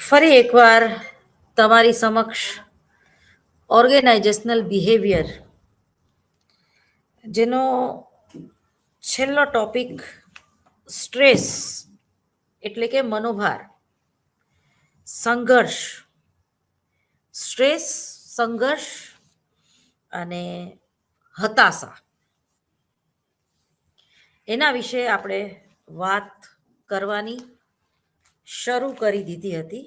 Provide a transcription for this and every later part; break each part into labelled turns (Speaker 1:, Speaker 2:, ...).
Speaker 1: ફરી એકવાર તમારી સમક્ષ ઓર્ગેનાઇઝેશનલ બિહેવિયર, જેનો છેલ્લો ટોપિક સ્ટ્રેસ એટલે કે મનોભાર, સંઘર્ષ, સ્ટ્રેસ, સંઘર્ષ અને હતાશા, એના વિશે આપણે વાત કરવાની શરૂ કરી દીધી હતી.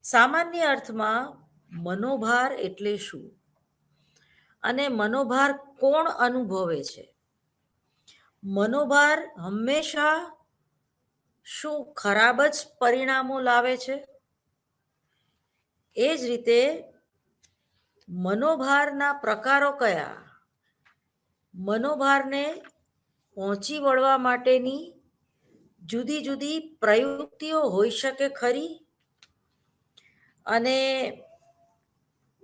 Speaker 1: સામાન્ય અર્થમાં મનોભાર એટલે શું અને મનોભાર કોણ અનુભવે છે? મનોભાર હંમેશા શું ખરાબ જ પરિણામો લાવે છે? એ જ રીતે મનોભારના પ્રકારો કયા? મનોભારને પહોંચી વળવા માટેની જુદી જુદી પ્રયુક્તિઓ હોઈ શકે ખરી? અને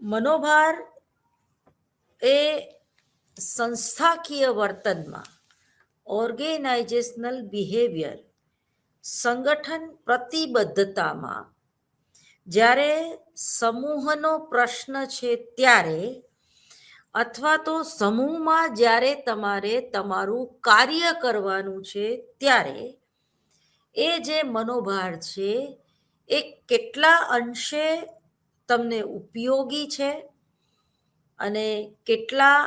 Speaker 1: મનોભાર એ સંસ્થાકીય વર્તનમાં, ઓર્ગેનાઇઝેશનલ બિહેવિયર, સંગઠન પ્રતિબદ્ધતામાં જ્યારે સમૂહનો પ્રશ્ન છે ત્યારે, અથવા તો સમૂહમાં જ્યારે તમારે તમારું કાર્ય કરવાનું છે ત્યારે, એ જે મનોભાર છે એ કેટલા અંશે તમને ઉપયોગી છે અને કેટલા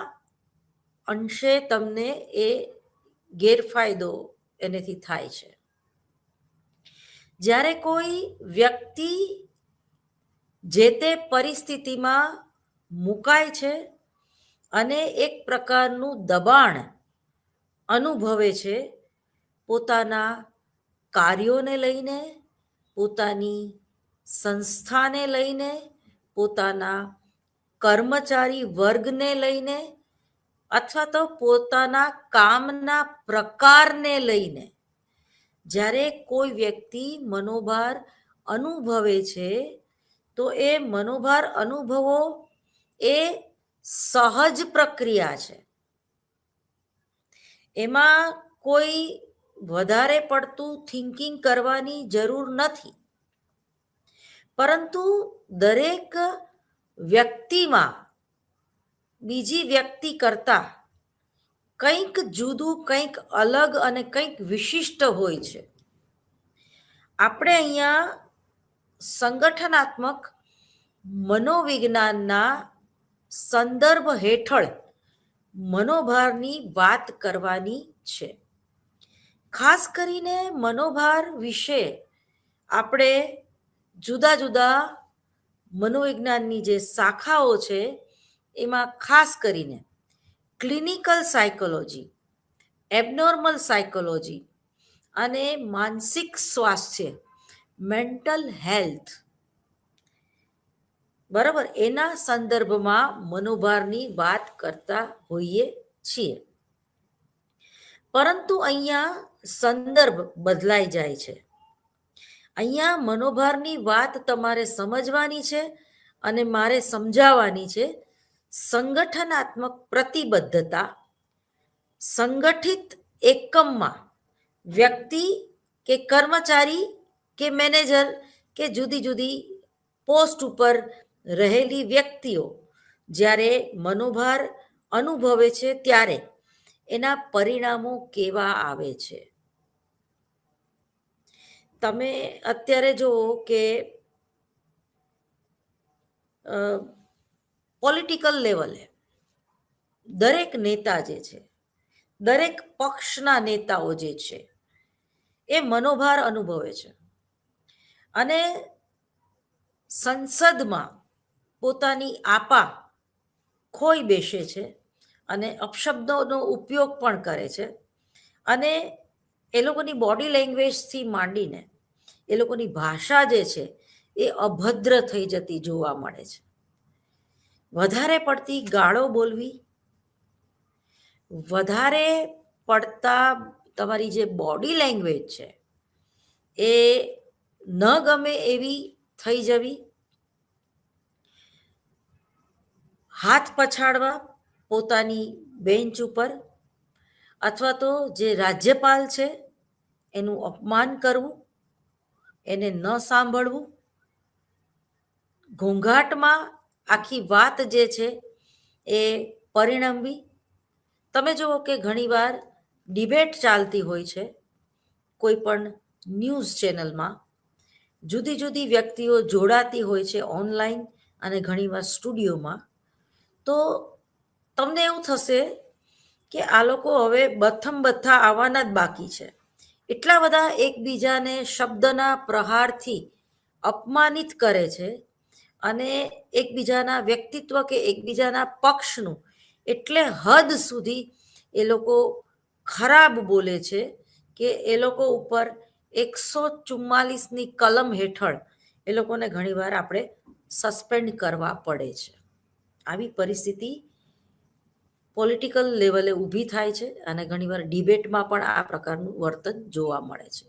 Speaker 1: અંશે તમને એ ગેરફાયદો એનેથી થાય છે. જ્યારે કોઈ વ્યક્તિ જે તે પરિસ્થિતિમાં મુકાય છે અને એક પ્રકારનું દબાણ અનુભવે છે, પોતાના કાર્યોને લઈને, પોતાની સંસ્થાને લઈને, પોતાના કર્મચારી વર્ગને લઈને, અથવા તો પોતાના કામના પ્રકારને લઈને, જ્યારે કોઈ વ્યક્તિ મનોભાર અનુભવે છે તો એ મનોભાર અનુભવો એ સહજ પ્રક્રિયા છે. એમાં કોઈ વધારે પડતું થિંકિંગ કરવાની જરૂર નથી. પરંતુ દરેક વ્યક્તિમાં બીજી વ્યક્તિ કરતાં કંઈક જુદું, કંઈક અલગ અને કંઈક વિશિષ્ટ હોય છે. આપણે અહીંયા સંગઠનાત્મક મનોવિજ્ઞાનના સંદર્ભ હેઠળ મનોભારની વાત કરવાની છે. ખાસ કરીને મનોભાર વિશે આપણે જુદા જુદા મનોવિજ્ઞાનની જે શાખાઓ છે એમાં ખાસ કરીને ક્લિનિકલ સાયકોલોજી, એબનોર્મલ સાયકોલોજી અને માનસિક સ્વાસ્થ્ય, મેન્ટલ હેલ્થ, બરાબર, એના સંદર્ભમાં મનોભારની વાત કરતા હોઈએ છીએ. પરંતુ અહીંયા સંદર્ભ બદલાઈ જાય છે. અહીંયા મનોભારની વાત તમારે સમજવાની છે અને મારે સમજાવવાની છે સંગઠનાત્મક પ્રતિબદ્ધતા, સંગઠિત એકમમાં વ્યક્તિ કે કર્મચારી કે મેનેજર કે જુદી જુદી પોસ્ટ ઉપર રહેલી વ્યક્તિઓ જ્યારે મનોભાર અનુભવે છે ત્યારે એના પરિણામો કેવા આવે છે. તમે અત્યારે જુઓ કે પોલિટિકલ લેવલે દરેક નેતા જે છે, દરેક પક્ષના નેતાઓ જે છે એ મનોભાર અનુભવે છે અને સંસદમાં પોતાની આપા ખોઈ બેસે છે અને અપશબ્દોનો ઉપયોગ પણ કરે છે અને એ લોકોની બોડી લેંગ્વેજથી માંડીને એ લોકોની ભાષા જે છે એ અભદ્ર થઈ જતી જોવા મળે છે. વધારે પડતી ગાળો બોલવી, વધારે પડતા તમારી જે બોડી લેંગ્વેજ છે એ ન ગમે એવી થઈ જવી, હાથ પછાડવા પોતાની બેન્ચ ઉપર, અથવા તો જે રાજ્યપાલ છે એનું અપમાન કરવું, એને ન સાંભળવું, ઘોંઘાટમાં આખી વાત જે છે એ પરિણમવી. તમે જુઓ કે ઘણીવાર ડિબેટ ચાલતી હોય છે કોઈ પણ ન્યૂઝ ચેનલમાં, જુદી જુદી વ્યક્તિઓ જોડાતી હોય છે ઓનલાઈન અને ઘણીવાર સ્ટુડિયોમાં. તો તમને એવું થશે કે આ લોકો હવે બથમ બથ્થા આવવાના જ બાકી છે. એટલા બધા એકબીજાને શબ્દના પ્રહારથી અપમાનિત કરે છે અને એકબીજાના વ્યક્તિત્વ કે એકબીજાના પક્ષનું એટલે હદ સુધી એ લોકો ખરાબ બોલે છે કે એ લોકો ઉપર 144ની કલમ હેઠળ એ લોકોને ઘણીવાર આપણે સસ્પેન્ડ કરવા પડે છે. આવી પરિસ્થિતિ પોલિટિકલ લેવલે ઊભી થાય છે અને ઘણીવાર ડિબેટમાં પણ આ પ્રકારનું વર્તન જોવા મળે છે.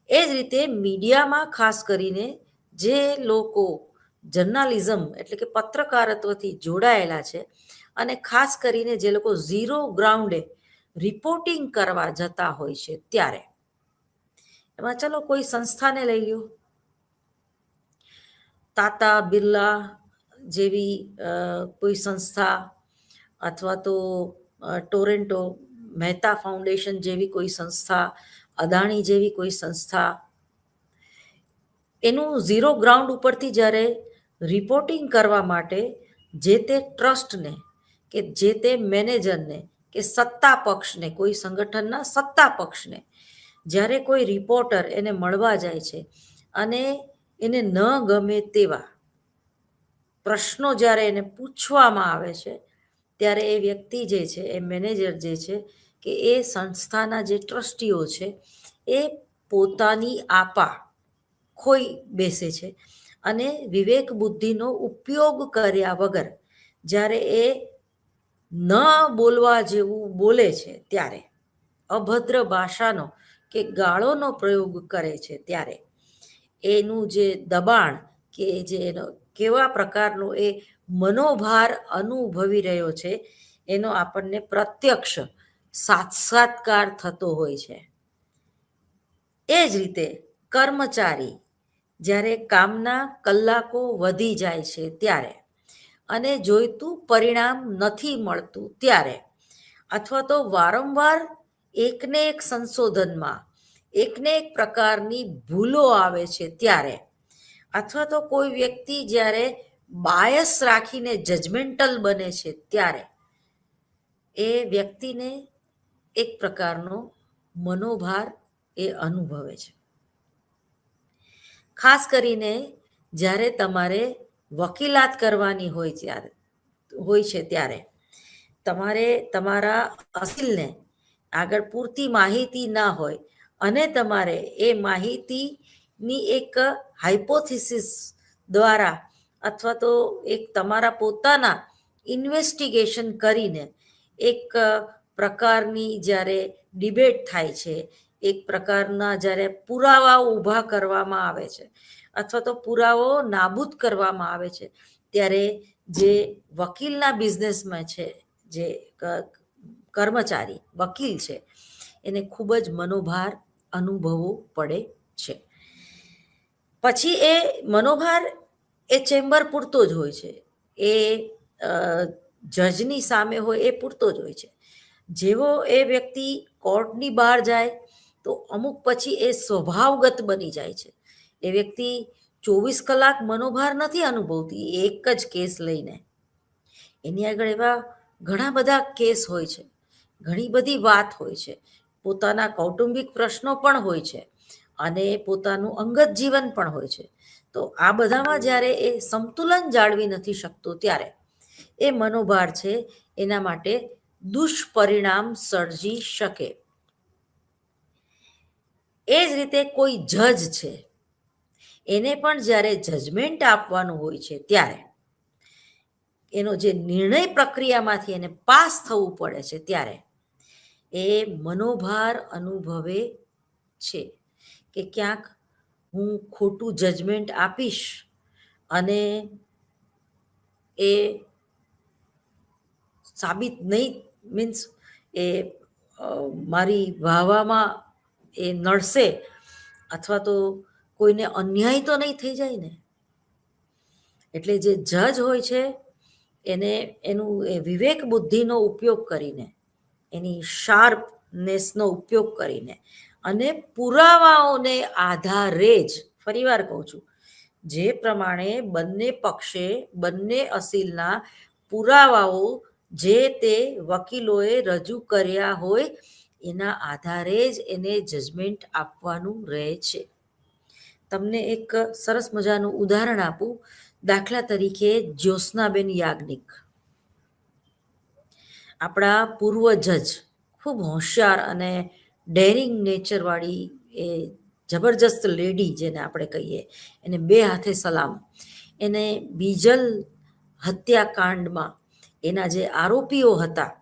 Speaker 1: એ જ રીતે મીડિયામાં ખાસ કરીને જે લોકો જર્નાલિઝમ એટલે કે પત્રકારત્વથી જોડાયેલા છે અને ખાસ કરીને જે લોકો ઝીરો ગ્રાઉન્ડે રિપોર્ટિંગ કરવા જતા હોય છે ત્યારે, એમાં ચલો કોઈ સંસ્થાને લઈ લ્યો, તાતા બિરલા જેવી કોઈ સંસ્થા, અથવા તો ટોરેન્ટો મહેતા ફાઉન્ડેશન જેવી કોઈ સંસ્થા, અદાણી જેવી કોઈ સંસ્થા, એનું ઝીરો ગ્રાઉન્ડ ઉપરથી જ્યારે રિપોર્ટિંગ કરવા માટે જે તે ટ્રસ્ટને કે જે તે મેનેજરને કે સત્તા પક્ષને, કોઈ સંગઠનના સત્તા પક્ષને જ્યારે કોઈ રિપોર્ટર એને મળવા જાય છે અને એને ન ગમે તેવા પ્રશ્નો જ્યારે એને પૂછવામાં આવે છે, ત્યારે એ વ્યક્તિ જે છે, એ મેનેજર જે છે કે એ સંસ્થાના જે ટ્રસ્ટીઓ છે એ પોતાની આપા ખોઈ બેસે છે અને વિવેક બુદ્ધિનો ઉપયોગ કર્યા વગર જ્યારે એ ન બોલવા જેવું બોલે છે ત્યારે, અભદ્ર ભાષાનો કે ગાળોનો પ્રયોગ કરે છે ત્યારે એનું જે દબાણ કે જે એનો કેવા પ્રકારનો એ મનોભાર અનુભવી રહ્યો છે એનો આપણને પ્રત્યક્ષ સાક્ષાત્કાર થતો હોય છે. એ જ રીતે કર્મચારી જ્યારે કામના કલાકો વધી જાય છે ત્યારે અને જોઈતું પરિણામ નથી મળતું ત્યારે, અથવા તો વારંવાર એકને એક સંશોધનમાં એકને એક પ્રકારની ભૂલો આવે છે ત્યારે, અથવા તો કોઈ વ્યક્તિ જ્યારે બાયસ રાખીને જજમેન્ટલ બને છે ત્યારે એ વ્યક્તિને એક પ્રકારનો મનોભાર એ અનુભવે છે. ખાસ કરીને જ્યારે તમારે વકીલાત કરવાની હોય છે ત્યારે તમારે તમારા અસીલને આગળ પૂરતી માહિતી ના હોય અને તમારે એ માહિતીની એક હાઇપોથિસિસ દ્વારા અથવા તો એક તમારા પોતાના ઇન્વેસ્ટિગેશન કરીને એક પ્રકારની જ્યારે ડિબેટ થાય છે, એક પ્રકારના જ્યારે પુરાવાઓ ઊભા કરવામાં આવે છે અથવા તો પુરાવો નાબૂદ કરવામાં આવે છે, ત્યારે જે વકીલના બિઝનેસમાં છે, જે કર્મચારી વકીલ છે, એને ખૂબ જ મનોભાર અનુભવવો પડે છે. પછી એ મનોભાર એ ચેમ્બર પૂરતો જ હોય છે, એ જજની સામે હોય એ પૂરતો જ હોય છે. જેવો એ વ્યક્તિ કોર્ટની બહાર જાય તો અમુક પછી એ સ્વભાવગત બની જાય છે. એ વ્યક્તિ 24 કલાક મનોભાર નથી અનુભવતી એક જ કેસ લઈને. એની આગળ એવા ઘણા બધા કેસ હોય છે, ઘણી બધી વાત હોય છે, પોતાના કૌટુંબિક પ્રશ્નો પણ હોય છે અને પોતાનું અંગત જીવન પણ હોય છે. તો આ બધામાં જ્યારે એ સંતુલન જાળવી નથી શકતો ત્યારે એ મનોભાર છે એના માટે દુષ્પરિણામ સર્જી શકે. એ જ રીતે કોઈ જજ છે, એને પણ જ્યારે જજમેન્ટ આપવાનું હોય છે ત્યારે એનો જે નિર્ણય પ્રક્રિયામાંથી એને પાસ થવું પડે છે ત્યારે એ મનોભાર અનુભવે છે કે ક્યાંક હું ખોટું જજમેન્ટ આપીશ અને એ સાબિત નહીં, મીન્સ એ મારી વાહવામાં એ નડશે અથવા તો કોઈને અન્યાય તો નહીં થઈ જાય ને. એટલે જે જજ હોય છે એને એનું વિવેક બુદ્ધિનો ઉપયોગ કરીને, એની શાર્પનેસનો ઉપયોગ કરીને અને પુરાવાઓને આધારે જ, ફરીવાર કહું છું, જે પ્રમાણે બંને પક્ષે બંને અસીલના પુરાવાઓ જે તે વકીલોએ રજૂ કર્યા હોય એના આધારે જ એને જજમેન્ટ આપવાનું રહે છે. તમને એક સરસ મજાનું ઉદાહરણ આપું. દાખલા તરીકે જ્યોત્સનાબેન યાજ્ઞિક, આપણા પૂર્વ જજ, ખૂબ હોશિયાર અને ડેરિંગ નેચરવાળી એ જબરજસ્ત લેડી જેને આપણે કહીએ, એને બે હાથે સલામ. એને બીજલ હત્યાકાંડમાં એના જે આરોપીઓ હતા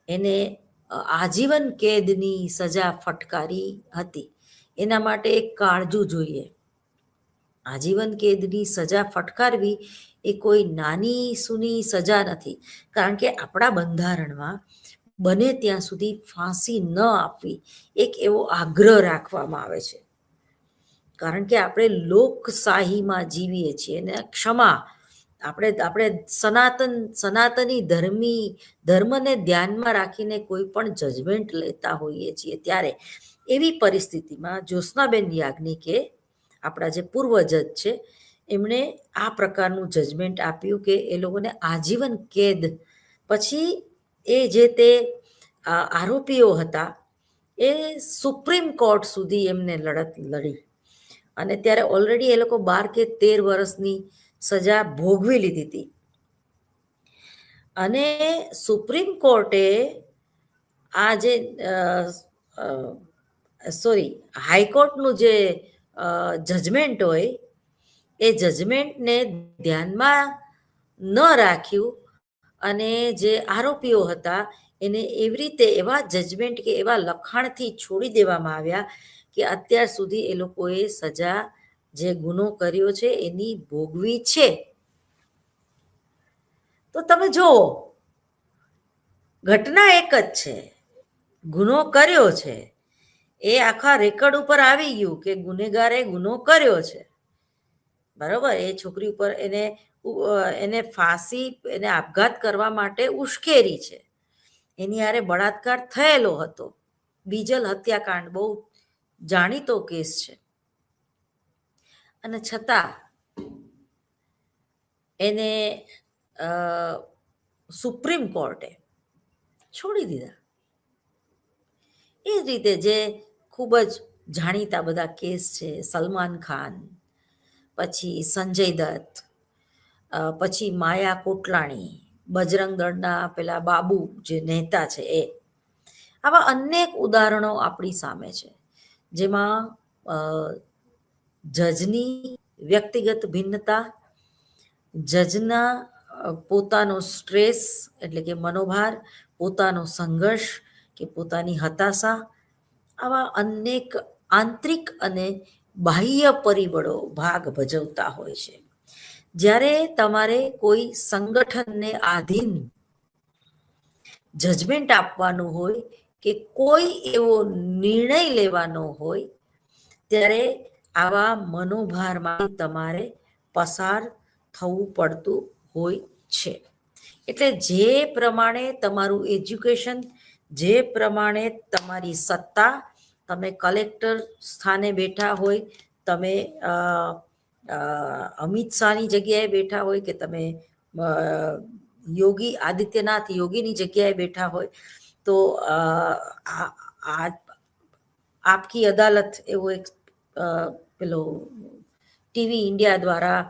Speaker 1: એને આજીવન કેદની સજા ફટકારી હતી. એના માટે એક કાળજું જોઈએ. આજીવન કેદની સજા ફટકારવી એ કોઈ નાની સૂની સજા નથી, કારણ કે આપણા બંધારણમાં બને ત્યાં સુધી ફાંસી ન આપવી એક એવો આગ્રહ રાખવામાં આવે છે. કારણ કે આપણે લોકશાહીમાં જીવીએ છીએ અને ક્ષમા, આપણે સનાતની ધર્મને ધ્યાનમાં રાખીને કોઈ પણ જજમેન્ટ લેતા હોઈએ છીએ. ત્યારે એવી પરિસ્થિતિમાં જ્યોત્સનાબેન યાજ્ઞિકે, આપણા જે પૂર્વ જજ છે, એમણે આ પ્રકારનું જજમેન્ટ આપ્યું કે એ લોકોને આજીવન કેદ, પછી એ જે તે આરોપીઓ હતા એ સુપ્રીમ કોર્ટ સુધી એમને લડત લડી, અને ત્યારે ઓલરેડી એ લોકો 12 કે 13 વર્ષની સજા ભોગવી લીધી હતી. અને સુપ્રીમ કોર્ટે આ જે હાઈકોર્ટનું જે જજમેન્ટ હોય એ જજમેન્ટને ધ્યાનમાં ન રાખ્યું અને જે આરોપીઓ હતા એને એવી રીતે એવા જજમેન્ટ કે એવા લખાણથી છોડી દેવામાં આવ્યા કે અત્યાર સુધી એ લોકોએ સજા, જે ગુનો કર્યો છે એની ભોગવી છે. તો તમે જુઓ, ઘટના એક જ છે, ગુનો કર્યો છે, એ આખા રેકર્ડ ઉપર આવી ગયું કે ગુનેગારે ગુનો કર્યો છે, બરોબર. એ છોકરી ઉપર એને ફાંસી, એને આપઘાત કરવા માટે ઉશ્કેરી છે, એની હારે બળાત્કાર થયેલો હતો. બીજલ હત્યાકાંડ બહુ જાણીતો કેસ છે, અને છતાં એને સુપ્રીમ કોર્ટે છોડી દીધા. એ જ રીતે જે ખૂબ જ જાણીતા બધા કેસ છે, સલમાન ખાન, પછી સંજય દત્ત, પછી માયા કોટલાણી, બજરંગ દળના પેલા બાબુ જે નેતા છે એ, આવા અનેક ઉદાહરણો આપણી સામે છે, જેમાં જજની વ્યક્તિગત ભિન્નતા, જજના પોતાનો સ્ટ્રેસ એટલે કે મનોભાર, પોતાનો સંઘર્ષ કે પોતાની હતાશા, આવા અનેક આંતરિક અને બાહ્ય પરિબળો ભાગ ભજવતા હોય છે. જ્યારે તમારે કોઈ સંગઠનને આધીન જજમેન્ટ આપવાનું હોય કે કોઈ એવો નિર્ણય લેવાનો હોય, ત્યારે આવા મનોભારમાં તમારે પસાર થવું પડતું હોય છે. એટલે જે પ્રમાણે તમારું એજ્યુકેશન, જે પ્રમાણે તમારી સત્તા, તમે કલેક્ટર સ્થાને બેઠા હોય, તમે અમિત શાહની જગ્યાએ બેઠા હોય, કે તમે યોગી આદિત્યનાથ યોગીની જગ્યાએ બેઠા હોય, તો આપકી અદાલત એવો એક પેલો ટીવી ઇન્ડિયા દ્વારા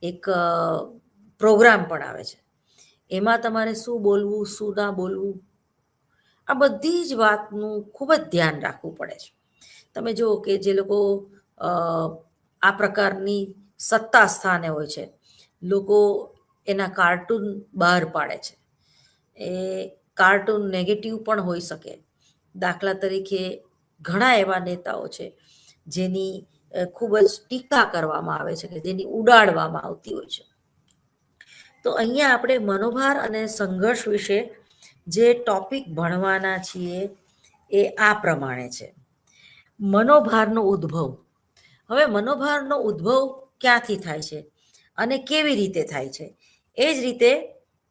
Speaker 1: એક પ્રોગ્રામ પણ આવે છે. એમાં તમારે શું બોલવું, શું ના બોલવું, આ બધી જ વાતનું ખૂબ જ ધ્યાન રાખવું પડે છે. તમે જુઓ કે જે લોકો આ પ્રકારની સત્તા સ્થાને હોય છે, લોકો એના કાર્ટૂન બહાર પાડે છે. એ કાર્ટૂન નેગેટિવ પણ હોઈ શકે. દાખલા તરીકે ઘણા એવા નેતાઓ છે જેની ખૂબ જ ટીકા કરવામાં આવે છે, કે જેની ઉડાડવામાં આવતી હોય છે. તો અહીંયા આપણે મનોભાર અને સંઘર્ષ વિશે જે ટોપિક ભણવાના છીએ એ આ પ્રમાણે છે. મનોભારનો ઉદ્ભવ. હવે મનોભારનો ઉદ્ભવ ક્યાંથી થાય છે અને કેવી રીતે થાય છે? એ જ રીતે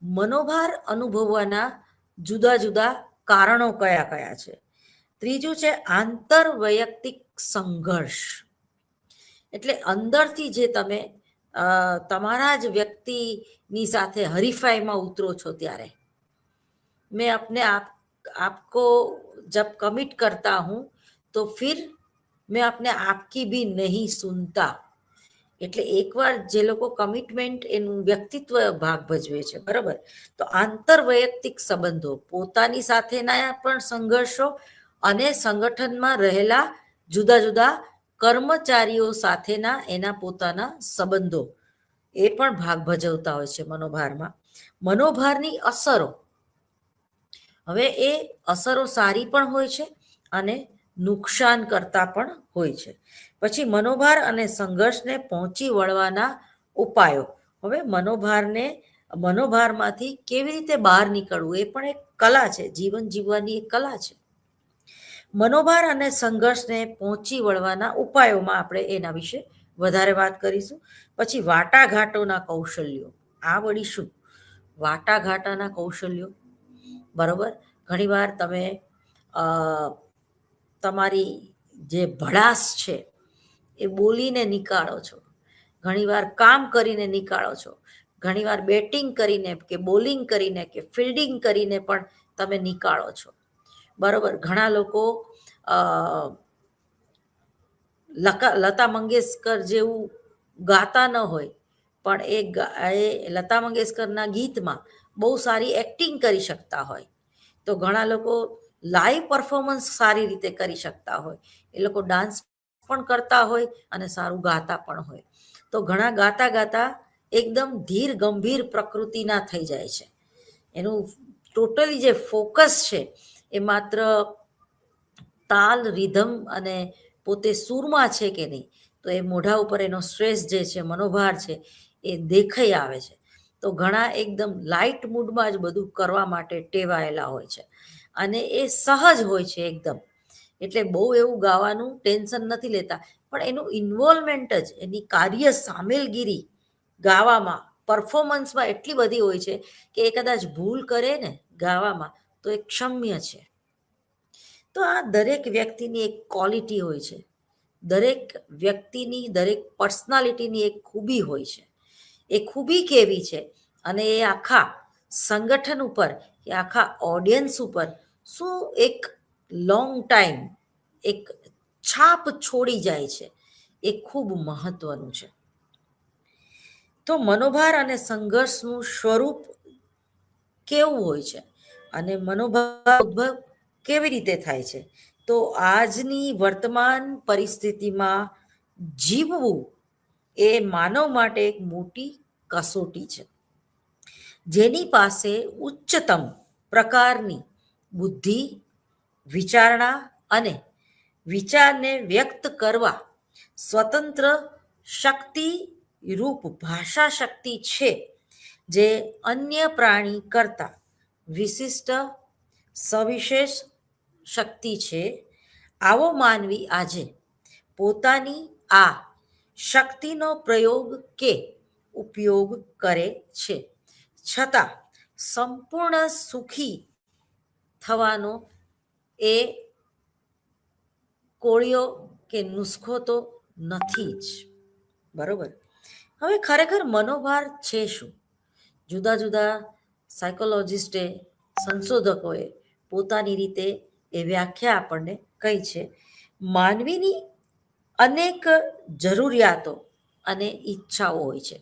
Speaker 1: મનોભાર અનુભવવાના જુદા જુદા કારણો કયા કયા છે? ત્રીજું છે આંતરવૈયક્તિક સંઘર્ષ. એટલે અંદરથી જે તમે તમારા જ વ્યક્તિની સાથે હરીફાઈમાં ઉતરો છો ત્યારે मैं अपने आपको जब कमिट करता हूं तो फिर मैं अपने आप की भी नहीं सुनता. એટલે એકવાર જે લોકો કમિટમેન્ટ એનું વ્યક્તિત્વ ભાગ ભજવે છે, બરાબર, તો આંતરવૈયક્તિક સંબંધો, પોતાની સાથેના પણ સંઘર્ષો અને સંગઠનમાં રહેલા જુદા જુદા કર્મચારીઓ સાથેના એના પોતાના સંબંધો એ પણ ભાગ ભજવતા હોય છે મનોભારમાં. મનોભારની અસરો, હવે એ અસરો સારી પણ હોય છે અને નુકસાન કરતા પણ હોય છે. પછી મનોભાર અને સંઘર્ષને પહોંચી વળવાના ઉપાયો. હવે મનોભારમાંથી કેવી રીતે બહાર નીકળવું એ પણ એક કલા છે, જીવન જીવવાની એક કલા છે. મનોભાર અને સંઘર્ષને પહોંચી વળવાના ઉપાયોમાં આપણે એના વિશે વધારે વાત કરીશું. પછી વાટાઘાટોના કૌશલ્યો. આ વળી શું? વાટાઘાટાના કૌશલ્યો, બરોબર. ઘણીવાર તમે તમારી જે ભડાસ છે એ બોલીને નીકાળો છો, ઘણીવાર કામ કરીને નીકાળો છો, ઘણીવાર બેટિંગ કરીને કે બોલિંગ કરીને કે ફિલ્ડિંગ કરીને પણ તમે નીકાળો છો, બરોબર. ઘણા લોકો લતા મંગેશકર જેવું ગાતા ન હોય પણ એ લતા મંગેશકરના ગીતમાં બહુ સારી એક્ટિંગ કરી શકતા હોય. તો ઘણા લોકો લાઈવ પરફોર્મન્સ સારી રીતે કરી શકતા હોય, એ લોકો ડાન્સ પણ કરતા હોય અને સારું ગાતા પણ હોય. તો ઘણા ગાતા ગાતા એકદમ ધીર ગંભીર પ્રકૃતિના થઈ જાય છે. એનું ટોટલી જે ફોકસ છે એ માત્ર તાલ, રિધમ અને પોતે સૂરમાં છે કે નહીં, તો એ મોઢા ઉપર એનો સ્ટ્રેસ જે છે, મનોભાર છે, એ દેખાઈ આવે છે. તો ઘણા એકદમ લાઇટ મૂડમાં જ બધું કરવા માટે ટેવાયેલા હોય છે અને એ સહજ હોય છે એકદમ. એટલે બહુ એવું ગાવાનું ટેન્શન નથી લેતા, પણ એનું ઇન્વોલ્વમેન્ટ જ, એની કાર્ય સામેલગીરી ગાવામાં, પરફોર્મન્સમાં એટલી બધી હોય છે કે એ કદાચ ભૂલ કરે ને ગાવામાં તો એ ક્ષમ્ય છે. તો આ દરેક વ્યક્તિની એક ક્વોલિટી હોય છે, દરેક વ્યક્તિની, દરેક પર્સનાલિટીની એક ખૂબી હોય છે. એ ખૂબી કેવી છે અને એ આખા સંગઠન ઉપર કે આખા ઓડિયન્સ ઉપર શું એક લોંગ ટાઈમ એક છાપ છોડી જાય છે, એ ખૂબ મહત્વનું છે. તો મનોભાર અને સંઘર્ષનું સ્વરૂપ કેવું હોય છે અને મનોભાર ઉદ્ભવ કેવી રીતે થાય છે? તો આજની વર્તમાન પરિસ્થિતિમાં જીવવું એ માનવ માટે એક મોટી કસોટી છે. જેની પાસે ઉચ્ચતમ પ્રકારની બુદ્ધિ, વિચારણા અને વિચારને વ્યક્ત કરવા સ્વતંત્ર શક્તિ રૂપ ભાષા શક્તિ છે, જે અન્ય પ્રાણી કરતા વિશિષ્ટ સવિશેષ શક્તિ છે, આવો માનવી આજે પોતાની આ શક્તિનો પ્રયોગ કે ઉપયોગ કરે છે, છતાં સંપૂર્ણ સુખી થવાનો એ કોળિયો કે નુસ્ખો તો નથી જ, બરોબર. હવે ખરેખર મનોભાર છે શું? જુદા જુદા સાયકોલોજિસ્ટે, સંશોધકોએ પોતાની રીતે એ વ્યાખ્યા આપણને કહી છે. માનવીની અનેક જરૂરિયાતો અને ઈચ્છાઓ હોય છે.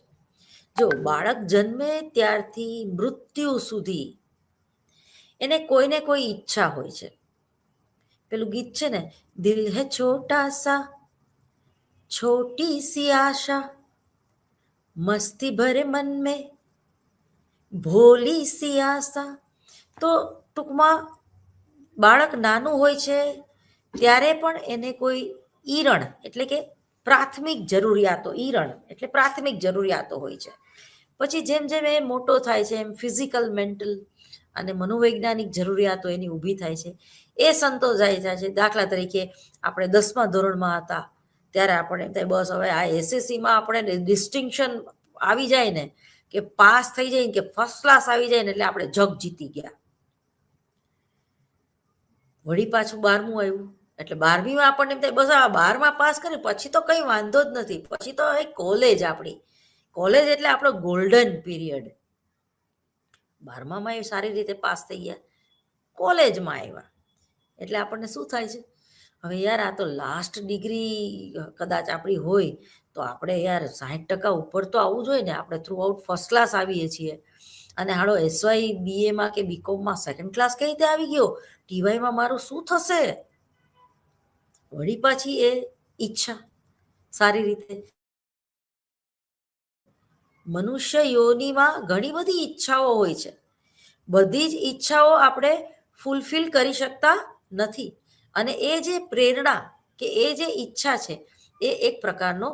Speaker 1: જો બાળક જન્મે ત્યારથી મૃત્યુ સુધી એને કોઈને કોઈ ઈચ્છા હોય છે. પેલું ગીત છે ને, દિલ હે છોટા સા છોટી સી આશા મસ્તી ભરે મન મેં ભોલી સી આશા. તો ટૂંકમાં બાળક નાનું હોય છે ત્યારે પણ એને કોઈ ઈરણ એટલે કે પ્રાથમિક જરૂરિયાતો, ઈરણ એટલે પ્રાથમિક જરૂરિયાતો હોય છે. પછી જેમ જેમ એ મોટો થાય છે એમ ફિઝિકલ, મેન્ટલ અને મનોવૈજ્ઞાનિક જરૂરિયાતો એની ઊભી થાય છે, એ સંતોષાઈ જાય છે. દાખલા તરીકે આપણે 10મા ધોરણમાં હતા ત્યારે આપણે એમ થાય બસ હવે આ એસએસસીમાં આપણે ડિસ્ટિંક્શન આવી જાય ને, કે પાસ થઈ જાય ને, કે ફર્સ્ટ ક્લાસ આવી જાય ને, એટલે આપણે જગ જીતી ગયા. વળી પાછું 12મું આવ્યું, એટલે 12મીમાં આપણને એમ થાય બસ આ 12મા પાસ કરી પછી તો કંઈ વાંધો જ નથી, પછી તો એ કોલેજ આપણી, કોલેજ એટલે આપણો ગોલ્ડન પીરિયડ. 12મામાં એ સારી રીતે પાસ થઈ ગયા, કોલેજમાં આવ્યા એટલે આપણને શું થાય છે, હવે યાર આ તો લાસ્ટ ડિગ્રી કદાચ આપણી હોય તો આપણે યાર 60% ઉપર તો આવવું જોઈએ ને, આપણે થ્રુ આઉટ ફર્સ્ટ ક્લાસ આવીએ છીએ, અને હાલો એસવાય બીએમાં કે બીકોમમાં સેકન્ડ ક્લાસ કઈ રીતે આવી ગયો, ટીવાયમાં મારું શું થશે. વળી પાછી એ ઈચ્છા સારી રીતે, મનુષ્ય યોનિમાં ઘણી બધી ઈચ્છાઓ હોય છે, બધી જ ઈચ્છાઓ આપણે ફૂલફિલ કરી શકતા નથી, અને એ જે પ્રેરણા કે એ જે ઈચ્છા છે એ એક પ્રકારનો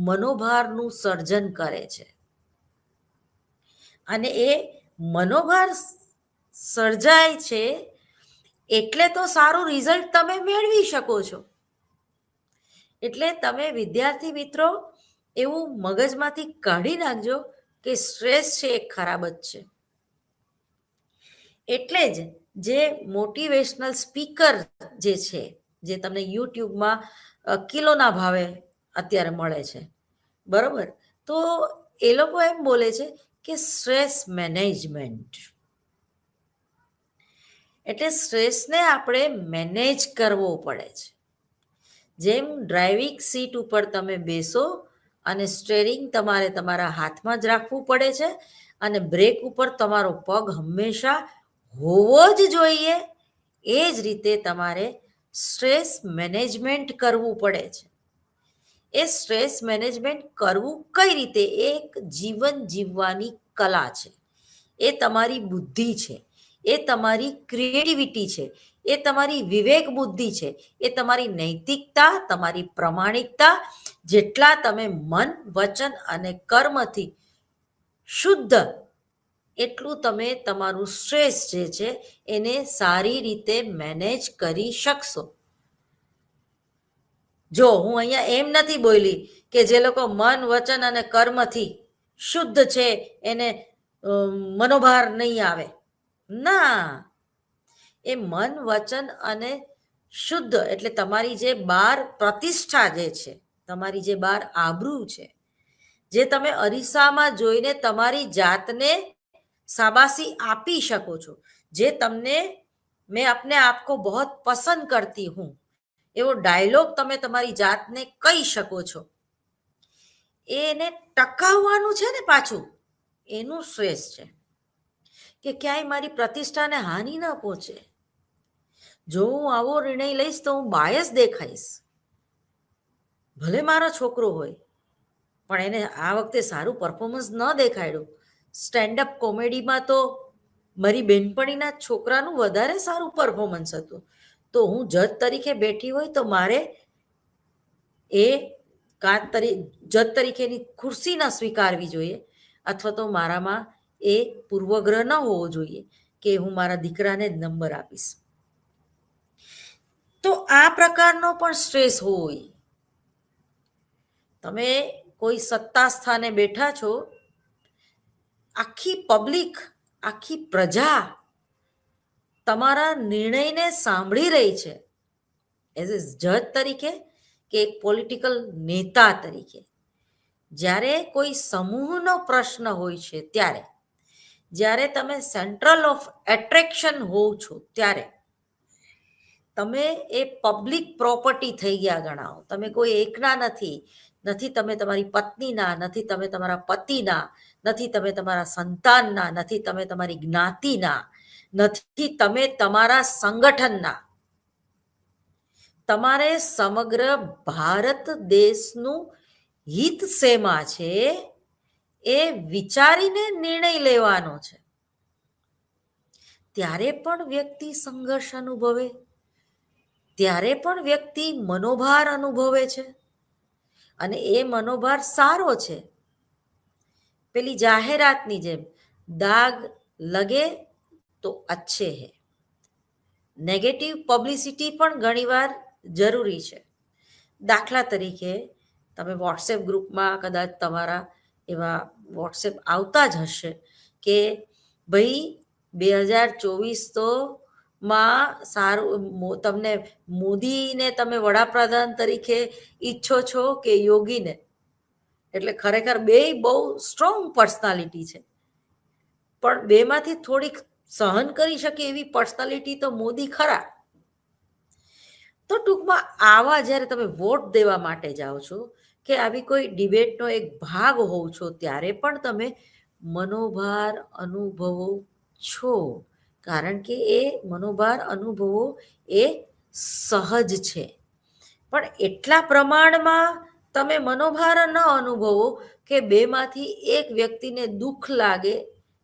Speaker 1: મનોભારનું સર્જન કરે છે, અને એ મનોભાર સર્જાય છે એટલે તો સારું રિઝલ્ટ તમે મેળવી શકો છો. એટલે તમે વિદ્યાર્થી મિત્રો એવું મગજમાંથી કાઢી નાખજો કે સ્ટ્રેસ છે એ ખરાબ જ છે. એટલે જ જે મોટિવેશનલ સ્પીકર જે છે, જે તમને યુટ્યુબમાં કિલોના ભાવે અત્યારે મળે છે, બરોબર, તો એ લોકો એમ બોલે છે કે સ્ટ્રેસ મેનેજમેન્ટ, એટલે સ્ટ્રેસને આપણે મેનેજ કરવો પડે છે. જેમ ડ્રાઇવિંગ સીટ ઉપર તમે બેસો અને સ્ટેરિંગ તમારે તમારા હાથમાં જ રાખવું પડે છે, અને બ્રેક ઉપર તમારો પગ હંમેશા હોવો જ જોઈએ, એ જ રીતે તમારે સ્ટ્રેસ મેનેજમેન્ટ કરવું પડે છે. એ સ્ટ્રેસ મેનેજમેન્ટ કરવું કઈ રીતે, એ એક જીવન જીવવાની કલા છે, એ તમારી બુદ્ધિ છે, એ તમારી ક્રિએટિવિટી છે, એ તમારી વિવેક બુદ્ધિ છે, એ તમારી નૈતિકતા, તમારી પ્રમાણિકતા, જેટલા તમે મન, વચન અને કર્મથી શુદ્ધ, એટલું તમે તમારું સ્ટ્રેસ જે છે એને સારી રીતે મેનેજ કરી શકશો. જો હું અહીંયા એમ નથી બોલી કે જે લોકો મન, વચન અને કર્મથી શુદ્ધ છે એને મનોભાર નહીં આવે, ના, એ મન, વચન અને શુદ્ધ એટલે તમારી જે બાર પ્રતિષ્ઠા જે છે, તમારી જે બાર આબરૂ છે, જે તમે અરીસામાં જોઈને તમારી જાતને શાબાશી આપી શકો છો, જે તમને મેં अपने आप को बहुत પસંદ કરતી હું એવો ડાયલોગ તમે તમારી જાતને કહી શકો છો, એને ટકાવવાનું છે ને પાછું, એનું સ્ટ્રેસ છે કે ક્યાંય મારી પ્રતિષ્ઠાને હાનિ ન પહોંચે. જો હું આવો નિર્ણય લઈશ તો હું બાયસ દેખાઈશ, ભલે મારો છોકરો હોય પણ એને આ વખતે સારું પરફોર્મન્સ ન દેખાડ્યું. સ્ટેન્ડઅપ કોમેડીમાં તો મારી બેનપણીના છોકરાનું વધારે સારું પરફોર્મન્સ હતું, તો હું જજ તરીકે બેઠી હોય તો મારે એ જજ તરીકેની ખુરશી ન સ્વીકારવી જોઈએ, અથવા તો મારામાં એ પૂર્વગ્રહ ન હોવો જોઈએ કે હું મારા દીકરાને જ નંબર આપીશ. તો આ પ્રકારનો પણ સ્ટ્રેસ હોય. તમે કોઈ સત્તા સ્થાને બેઠા છો, આખી પબ્લિક, આખી પ્રજા તમારા નિર્ણયને સાંભળી રહી છે, એઝ એ જજ તરીકે કે એક પોલિટિકલ નેતા તરીકે. જ્યારે કોઈ સમૂહનો પ્રશ્ન હોય છે ત્યારે, જ્યારે તમે સેન્ટ્રલ ઓફ એટ્રેક્શન હોવ છો ત્યારે તમે એ પબ્લિક પ્રોપર્ટી થઈ ગયા ગણાવો. તમે કોઈ એકના નથી, નથી તમે તમારી પત્નીના, નથી તમે તમારા પતિના, નથી તમે તમારા સંતાનના, નથી તમે તમારી જ્ઞાતિના, નથી તમે તમારા સંગઠનના. તમારે સમગ્ર ભારત દેશનું હિત શેમાં છે એ વિચારીને નિર્ણય લેવાનો છે. ત્યારે પણ વ્યક્તિ સંઘર્ષ અનુભવે, ત્યારે પણ વ્યક્તિ મનોભાર અનુભવે છે, અને એ મનોભાર સારો છે. પેલી જાહેરાતની જેમ, દાગ લગે તો અચ્છે હે. નેગેટિવ પબ્લિસિટી પણ ઘણીવાર જરૂરી છે, દાખલા તરીકે તમે વોટ્સએપ ગ્રુપમાં કદાચ તમારા એવા વોટ્સએપ આવતા જ હશે કે ભાઈ 2024 તો માં સારું તમને મોદીને તમે વડાપ્રધાન તરીકે ઈચ્છો છો કે યોગીને? એટલે ખરેખર બે બહુ સ્ટ્રોંગ પર્સનાલિટી છે, પણ બેમાંથી થોડીક સહન કરી શકે એવી પર્સનાલિટી તો મોદી ખરા. તો ટૂંકમાં આવા જ્યારે તમે વોટ દેવા માટે જાઓ છો કે આવી કોઈ ડિબેટનો એક ભાગ હોવ છો, ત્યારે પણ તમે મનોભાર અનુભવો છો, કારણ કે એ મનોભાર અનુભવો એ સહજ છે. પણ એટલા પ્રમાણમાં તમે મનોભાર ન અનુભવો કે બેમાંથી એક વ્યક્તિને દુઃખ લાગે,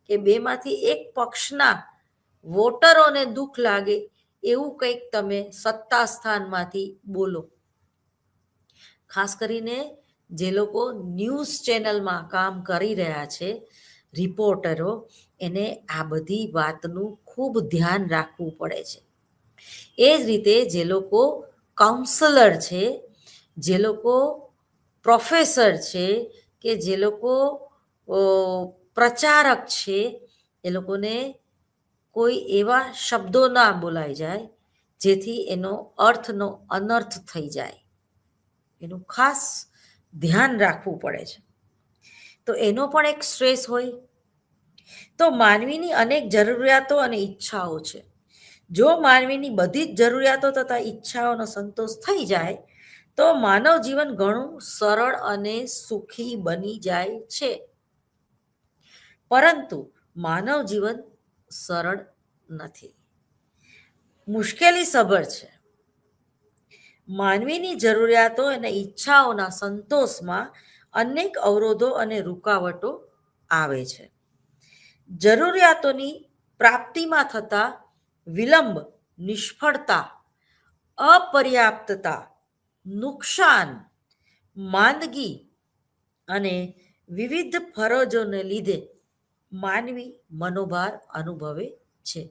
Speaker 1: કે બેમાંથી એક પક્ષના વોટરોને દુઃખ લાગે એવું કંઈક તમે સત્તા સ્થાનમાંથી બોલો. ખાસ કરીને જે લોકો ન્યૂઝ ચેનલમાં કામ કરી રહ્યા છે, રિપોર્ટરો, એને આ બધી વાતનું ખૂબ ધ્યાન રાખવું પડે છે. એ જ રીતે જે લોકો કાઉન્સલર છે, જે લોકો પ્રોફેસર છે, કે જે લોકો પ્રચારક છે, એ લોકોને કોઈ એવા શબ્દો ના બોલાઈ જાય જેથી એનો અર્થનો અનર્થ થઈ જાય. એનું ખાસ ધ્યાન રાખવું પડે છે. તો એનો પણ એક સ્ટ્રેસ હોય. તો માનવીની અનેક જરૂરિયાતો અને ઈચ્છાઓ છે. જો માનવીની બધી જ જરૂરિયાતો તથા ઈચ્છાઓનો સંતોષ થઈ જાય તો માનવ જીવન ઘણું સરળ અને સુખી બની જાય છે. પરંતુ માનવ જીવન સરળ નથી, મુશ્કેલી સભર છે. માનવીની જરૂરિયાતો અને ઈચ્છાઓના સંતોષમાં અનેક અવરોધો અને રૂકાવટો આવે છે. જરૂરિયાતોની પ્રાપ્તિમાં થતા વિલંબ, નિષ્ફળતા, અપર્યાપ્તતા, નુકસાન, માંદગી અને વિવિધ ફરજોને લીધે માનવી મનોભાર અનુભવે છે.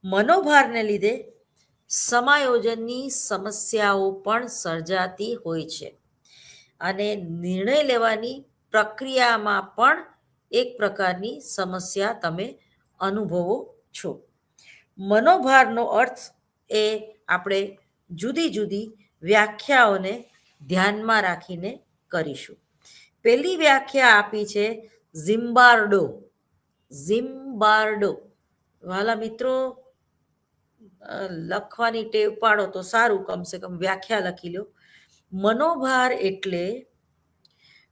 Speaker 1: મનોભારને લીધે સમાયોજનની સમસ્યાઓ પણ સર્જાતી હોય છે અને નિર્ણય લેવાની પ્રક્રિયામાં પણ એક પ્રકારની સમસ્યા તમે અનુભવો છો. મનોભારનો અર્થ એ આપણે જુદી જુદી વ્યાખ્યાઓને ધ્યાનમાં રાખીને કરીશું. પહેલી વ્યાખ્યા આપી છે ઝિમ્બાર્ડો. ઝિમ્બાર્ડો, વાલા મિત્રો, લખવાની ટેવ પાડો તો સારું, કમસે કમ વ્યાખ્યા લખી લો. મનોભાર એટલે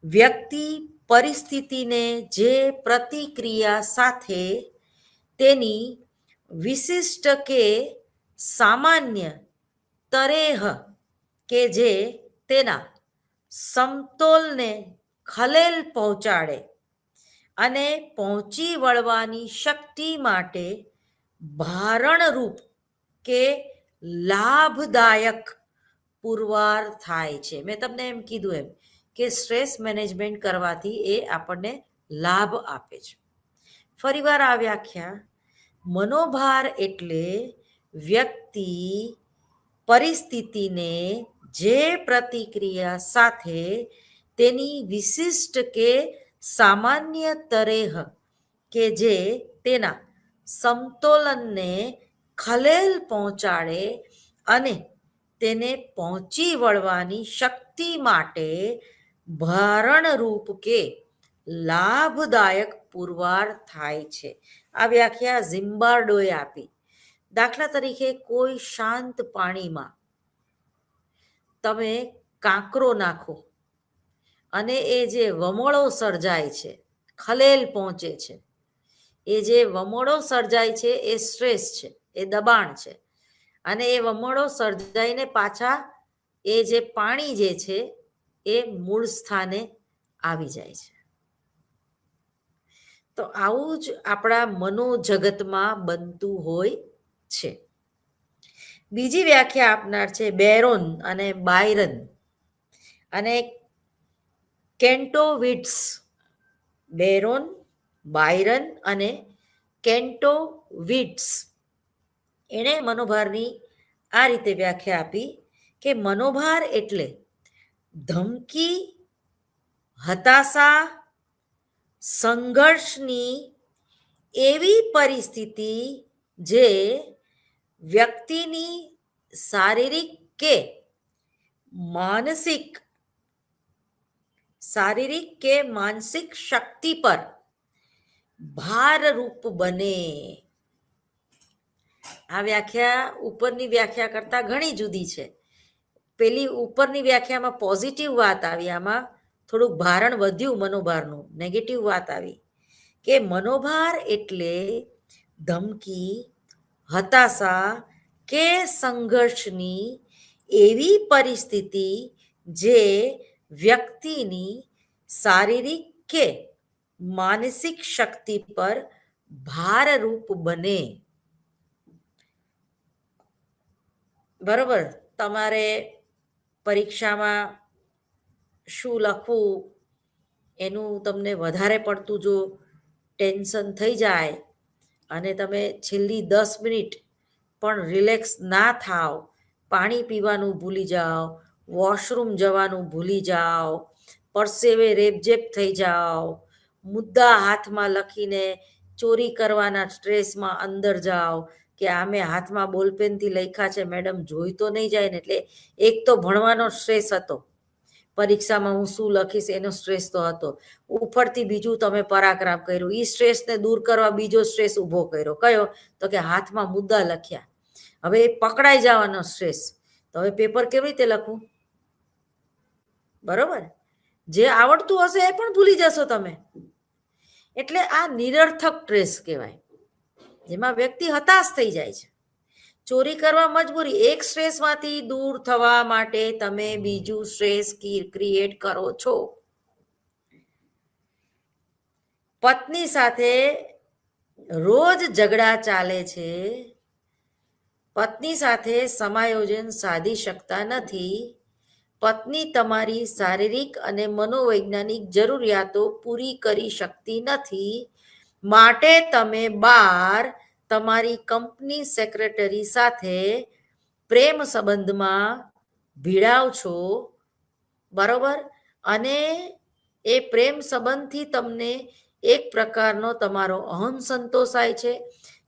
Speaker 1: વ્યક્તિ પરિસ્થિતિને જે પ્રતિક્રિયા સાથે તેની વિશિષ્ટ કે સામાન્ય તરેહ કે જે તેના સમતોલને ખલેલ પહોંચાડે અને પહોંચી વળવાની શક્તિ માટે ભારણરૂપ કે લાભદાયક પુરવાર થાય છે. મેં તમને એમ કીધું એમ કે સ્ટ્રેસ મેનેજમેન્ટ કરવાથી એ આપણને લાભ આપે છે. ફરીવાર આ વ્યાખ્યા: મનોભાર એટલે વ્યક્તિ પરિસ્થિતિને જે પ્રતિક્રિયા સાથે તેની વિશિષ્ટ કે સામાન્ય તરેહ કે જે તેના સમતોલનને ખલેલ પહોંચાડે અને તેને પહોંચી વળવાની શક્તિ માટે ભારણરૂપ કે લાભદાયક પુરવાર થાય છે. આ વ્યાખ્યા ઝિમ્બાર્ડોએ આપી. દાખલા તરીકે કોઈ શાંત પાણીમાં તમે કાંકરો નાખો અને એ જે વમળો સર્જાય છે, ખલેલ પહોંચે છે, એ જે વમળો સર્જાય છે એ સ્ટ્રેસ છે, એ દબાણ છે, અને એ વમળો સર્જાઈને પાછા એ જે પાણી જે છે એ મૂળ સ્થાને આવી જાય છે. તો આવું જ આપણા મનોજગતમાં બનતું હોય છે. બીજી વ્યાખ્યા આપનાર છે બેરોન અને બાયરન અને કેન્ટોવિટ્સ. બેરોન, બાયરન અને કેન્ટોવિટ્સ એણે મનોભારની આ રીતે વ્યાખ્યા આપી કે મનોભાર એટલે ધમકી, હતાશા, સંઘર્ષની એવી પરિસ્થિતિ જે વ્યક્તિની શારીરિક કે માનસિક શક્તિ પર ભારરૂપ બને. આ વ્યાખ્યા ઉપરની વ્યાખ્યા કરતા ઘણી જુદી છે. પેલી ઉપરની વ્યાખ્યામાં પોઝિટિવ વાત આવી, આમાં થોડુંક ભારણ વધ્યું મનોભારનું, નેગેટિવ વાત આવી કે મનોભાર એટલે ધમકી, હતાશા કે સંઘર્ષની એવી પરિસ્થિતિ જે વ્યક્તિની શારીરિક કે માનસિક શક્તિ પર ભારરૂપ બને. બરોબર, તમારે પરીક્ષામાં શું લખવું એનું તમને વધારે પડતું જો ટેન્શન થઈ જાય અને તમે છેલ્લી 10 મિનિટ પણ રિલેક્સ ના થાવ, પાણી પીવાનું ભૂલી જાઓ, વોશરૂમ જવાનું ભૂલી જાઓ, પરસેવે રેબઝેબ થઈ જાઓ, મુદ્દા હાથમાં લખીને ચોરી કરવાના સ્ટ્રેસમાં અંદર જાઓ કે આમે હાથમાં બોલપેનથી લખ્યા છે મેડમ જોઈ તો નહીં જાય ને, એટલે એક તો ભણવાનો સ્ટ્રેસ હતો, પરીક્ષામાં હું શું લખીશ એનો સ્ટ્રેસ તો હતો, ઉપરથી બીજું તમે પરાક્રમ કર્યું, એ સ્ટ્રેસને દૂર કરવા બીજો સ્ટ્રેસ ઊભો કર્યો. કયો? તો કે હાથમાં મુદ્દા લખ્યા. હવે એ પકડાઈ જવાનો સ્ટ્રેસ, તો હવે પેપર કેવી રીતે લખવું? બરોબર, જે આવડતું હશે એ પણ ભૂલી જશો તમે. એટલે આ નિરર્થક સ્ટ્રેસ કહેવાય, જેમાં વ્યક્તિ હતાશ થઈ જાય છે, ચોરી કરવા મજબૂરી. એક સ્ટ્રેસમાંથી દૂર થવા માટે તમે બીજું સ્ટ્રેસ ક્રિએટ કરો છો. પત્ની સાથે રોજ ઝઘડા ચાલે છે, પત્ની સાથે સમાયોજન સાધી શકતા નથી, પત્ની તમારી શારીરિક અને મનોવૈજ્ઞાનિક જરૂરિયાતો પૂરી કરી શકતી નથી, માટે તમે બહાર તમારી કંપની સેક્રેટરી સાથે પ્રેમ સંબંધમાં ભીડાવ છો. બરોબર, અને એ પ્રેમ સંબંધથી તમને એક પ્રકારનો તમારો અહમ સંતોષાય છે.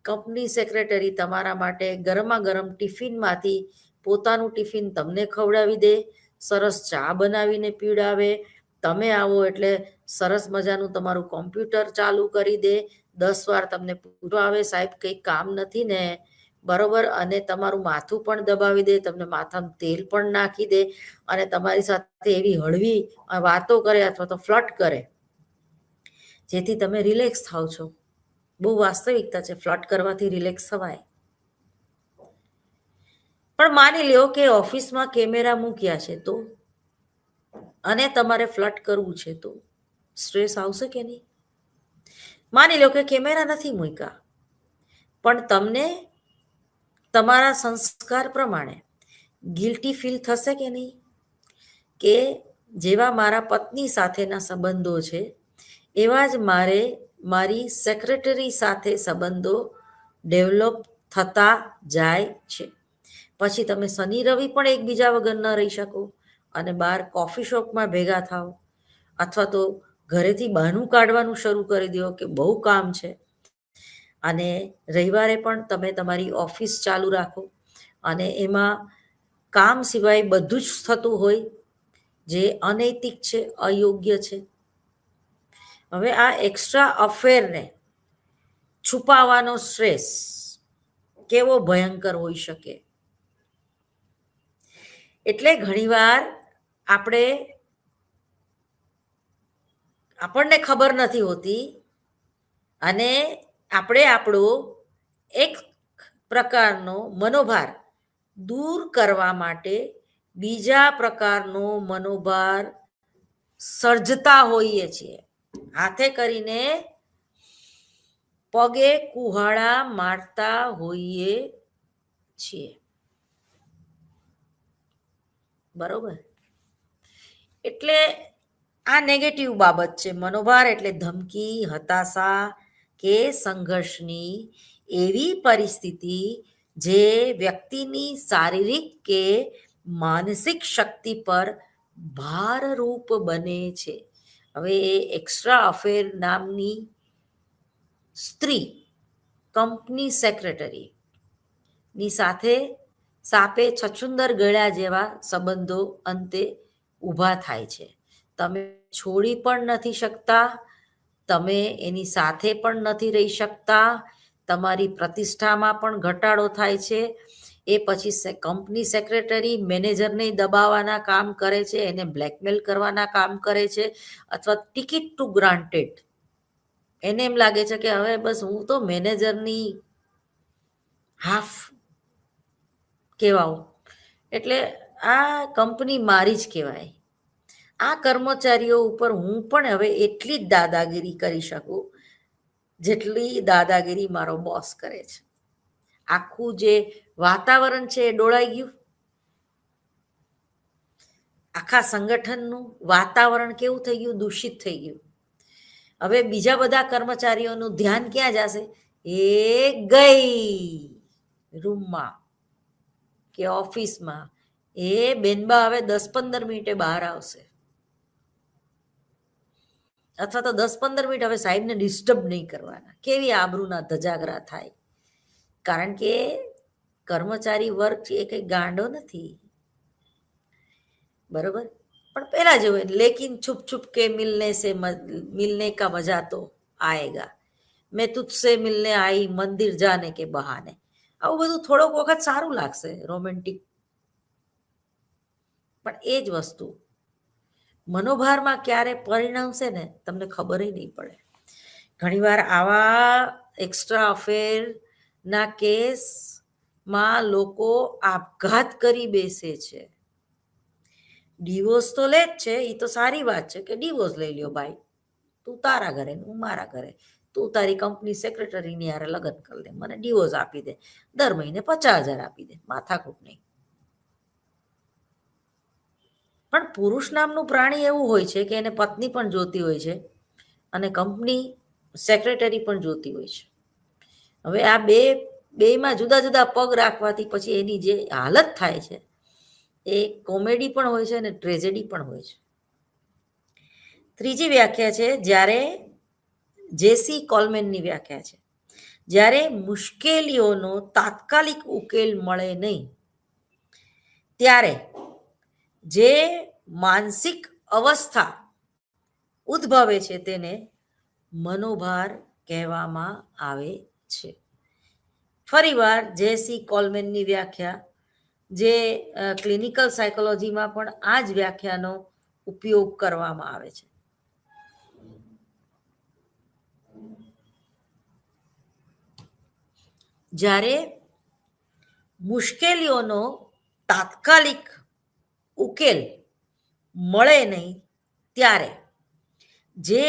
Speaker 1: કંપની સેક્રેટરી તમારા માટે ગરમા ગરમ ટિફિનમાંથી પોતાનું ટિફિન તમને ખવડાવી દે, સરસ ચા બનાવીને પીવડાવે, તમે આવો એટલે સરસ મજાનું તમારું કોમ્પ્યુટર ચાલુ કરી દે, 10 વાર તમને પૂછાવે સાહેબ કંઈ કામ નથી ને, બરોબર, અને તમારું માથું પણ દબાવી દે, તમને માથામાં તેલ પણ નાખી દે અને તમારી સાથે એવી હળવી વાતો કરે અથવા તો ફ્લર્ટ કરે જેથી તમે રિલેક્સ થાવ છો. બહુ વાસ્તવિકતા છે, ફ્લર્ટ કરવાથી રિલેક્સ થવાય. પણ માની લ્યો કે ઓફિસમાં કેમેરા મૂક્યા છે તો, અને તમારે ફ્લર્ટ કરવું છે તો સ્ટ્રેસ આવશે કે નહીં? માની લો કે કેમેરા નથી મૂક્યા, પણ તમને તમારા સંસ્કાર પ્રમાણે ગિલ્ટી ફીલ થશે કે નહીં? કે જેવા મારા પત્ની સાથેના સંબંધો છે એવા જ મારે મારી સેક્રેટરી સાથે સંબંધો ડેવલપ થતા જાય છે. પછી તમે શનિ રવિ પણ એકબીજા વગર ન રહી શકો અને બહાર કોફી શોપમાં ભેગા થાવ, અથવા તો ઘરેથી બહાનું કાઢવાનું શરૂ કરી દો કે બહુ કામ છે, અને રવિવારે પણ તમે તમારી ઓફિસ ચાલુ રાખો અને એમાં કામ સિવાય બધું જ થતું હોય જે અનૈતિક છે, અયોગ્ય છે. હવે આ એક્સ્ટ્રા અફેરને છુપાવવાનો સ્ટ્રેસ કેવો ભયંકર હોઈ શકે. એટલે ઘણીવાર આપણને ખબર નથી હોતી અને આપણે આપણો એક પ્રકારનો મનોભાર દૂર કરવા માટે બીજા પ્રકારનો મનોભાર સર્જતા હોઈએ છીએ. હાથે કરીને પગે કુહાડા મારતા હોઈએ છીએ. બરોબર, એટલે આ નેગેટિવ બાબત છે. મનોભાર એટલે ધમકી, હતાશા કે સંઘર્ષની એવી પરિસ્થિતિ જે વ્યક્તિની શારીરિક કે માનસિક શક્તિ પર ભારરૂપ બને છે. હવે એ એક્સ્ટ્રા અફેર નામની સ્ત્રી કંપની સેક્રેટરી ની સાથે સાપે છછુંદર ગળ્યા જેવા સંબંધો અંતે ઊભા થાય છે. તમે છોડી પણ નથી શકતા, તમે એની સાથે પણ નથી રહી શકતા, તમારી પ્રતિષ્ઠામાં પણ ઘટાડો થાય છે. એ પછી કંપની સેક્રેટરી મેનેજરને દબાવવાના કામ કરે છે, એને બ્લેકમેલ કરવાના કામ કરે છે, અથવા ટિકિટ ટુ ગ્રાન્ટેડ, એને એમ લાગે છે કે હવે બસ હું તો મેનેજરની હાફ કહેવાઉં, એટલે આ કંપની મારી જ કહેવાય. આ કર્મચારીઓ ઉપર હું પણ હવે એટલી જ દાદાગીરી કરી શકું જેટલી દાદાગીરી મારો બોસ કરે છે. આખું જે વાતાવરણ છે એ ડોળાઈ ગયું. આખા સંગઠનનું વાતાવરણ કેવું થઈ ગયું? દૂષિત થઈ ગયું. હવે બીજા બધા કર્મચારીઓનું ધ્યાન ક્યાં જશે? એ ગઈ રૂમમાં કે ઓફિસમાં, એ બેનબા હવે 10-15 મિનિટે બહાર આવશે, અથવા તો 10-15 મિનિટ હવે સાહેબને ડિસ્ટર્બ નહીં કરવાના. કેવી આબરૂના ધજાગરા થાય, કારણ કે કર્મચારી વર્ગ એ કંઈ ગાંડો નથી, બરોબર. પણ પેલા જેવું, લેકિન છુપ છુપ કે મિલને કા મજા તો આएगा, મેં તુજસે મિલને આઈ મંદિર જાને કે બહાને, આવું બધું થોડોક વખત સારું લાગશે, રોમેન્ટિક. પણ એ જ વસ્તુ મનોભારમાં ક્યારે પરિણમશે ને તમને ખબર નહીં પડે. ઘણીવાર આવા એક્સ્ટ્રા અફેરના કેસમાં લોકો આપઘાત કરી બેસે છે. ડિવોર્સ તો લે જ છે, એ તો સારી વાત છે કે ડિવોર્સ લઈ લ્યો ભાઈ, તું તારા ઘરે હું મારા ઘરે, તું તારી કંપની સેક્રેટરીની યારે લગ્ન કરી દે, મને ડિવોર્સ આપી દે, દર મહિને 50,000 આપી દે, માથાકૂટ નહીં. પણ પુરુષ નામનું પ્રાણી એવું હોય છે કે એને પત્ની પણ જોતી હોય છે અને કંપની સેક્રેટરી પણ જોતી હોય છે. હવે આ બેમાં જુદા જુદા પગ રાખવાથી પછી એની જે હાલત થાય છે એ કોમેડી પણ હોય છે અને ટ્રેજેડી પણ હોય છે. ત્રીજી વ્યાખ્યા છે, જ્યારે જેસી કોલમેનની વ્યાખ્યા છે, જ્યારે મુશ્કેલીઓનો તાત્કાલિક ઉકેલ મળે નહીં ત્યારે જે માનસિક અવસ્થા ઉદ્ભવે છે તેને મનોભાર કહેવામાં આવે છે. ફરીવાર જેસી કોલમેનની વ્યાખ્યા, જે ક્લિનિકલ સાયકોલોજીમાં પણ આ જ વ્યાખ્યાનો ઉપયોગ કરવામાં આવે છે. જ્યારે મુશ્કેલીઓનો તાત્કાલિક ઉકેલ મળે નહીં ત્યારે જે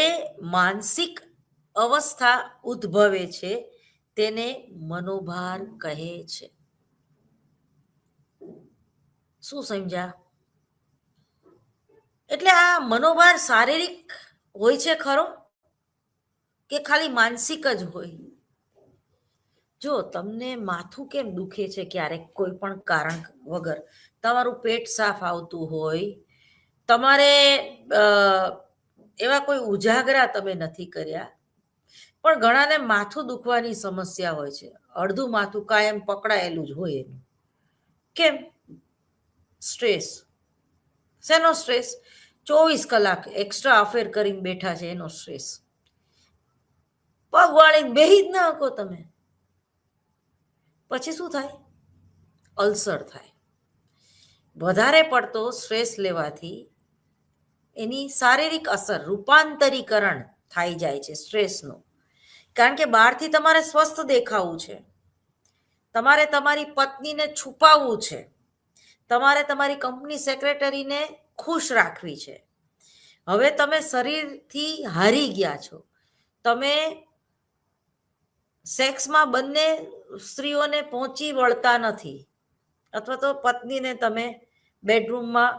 Speaker 1: માનસિક અવસ્થા ઉદ્ભવે છે તેને મનોભાર કહે છે. શું સમજ્યા? એટલે આ મનોભાર શારીરિક હોય છે ખરો કે ખાલી માનસિક જ હોય? જો તમને માથું કેમ દુખે છે ક્યારેક કોઈ પણ કારણ વગર, તમારું પેટ સાફ આવતું હોય, તમારે એવા કોઈ ઉજાગરા તમે નથી કર્યા, પણ ઘણાને માથું દુખવાની સમસ્યા હોય છે, અડધું માથું કાયમ પકડાયેલું જ હોય એનું. કેમ? સ્ટ્રેસ. શેનો સ્ટ્રેસ? 24 કલાક એક્સ્ટ્રા અફેર કરીને બેઠા છે એનો સ્ટ્રેસ. પગ વાળીને બેહી જ ના શકો તમે. પછી શું થાય? અલ્સર થાય. વધારે પડતો સ્ટ્રેસ લેવાથી એની શારીરિક અસર, રૂપાંતરીકરણ થઈ જાય છે સ્ટ્રેસનું. કારણ કે બહારથી તમારે સ્વસ્થ દેખાવું છે, તમારે તમારી પત્નીને છુપાવવું છે, તમારે તમારી કંપની સેક્રેટરીને ખુશ રાખવી છે. હવે તમે શરીરથી હારી ગયા છો, તમે સેક્સમાં બંને સ્ત્રીઓને પહોંચી વળતા નથી, અથવા તો પત્નીને તમે બેડરૂમમાં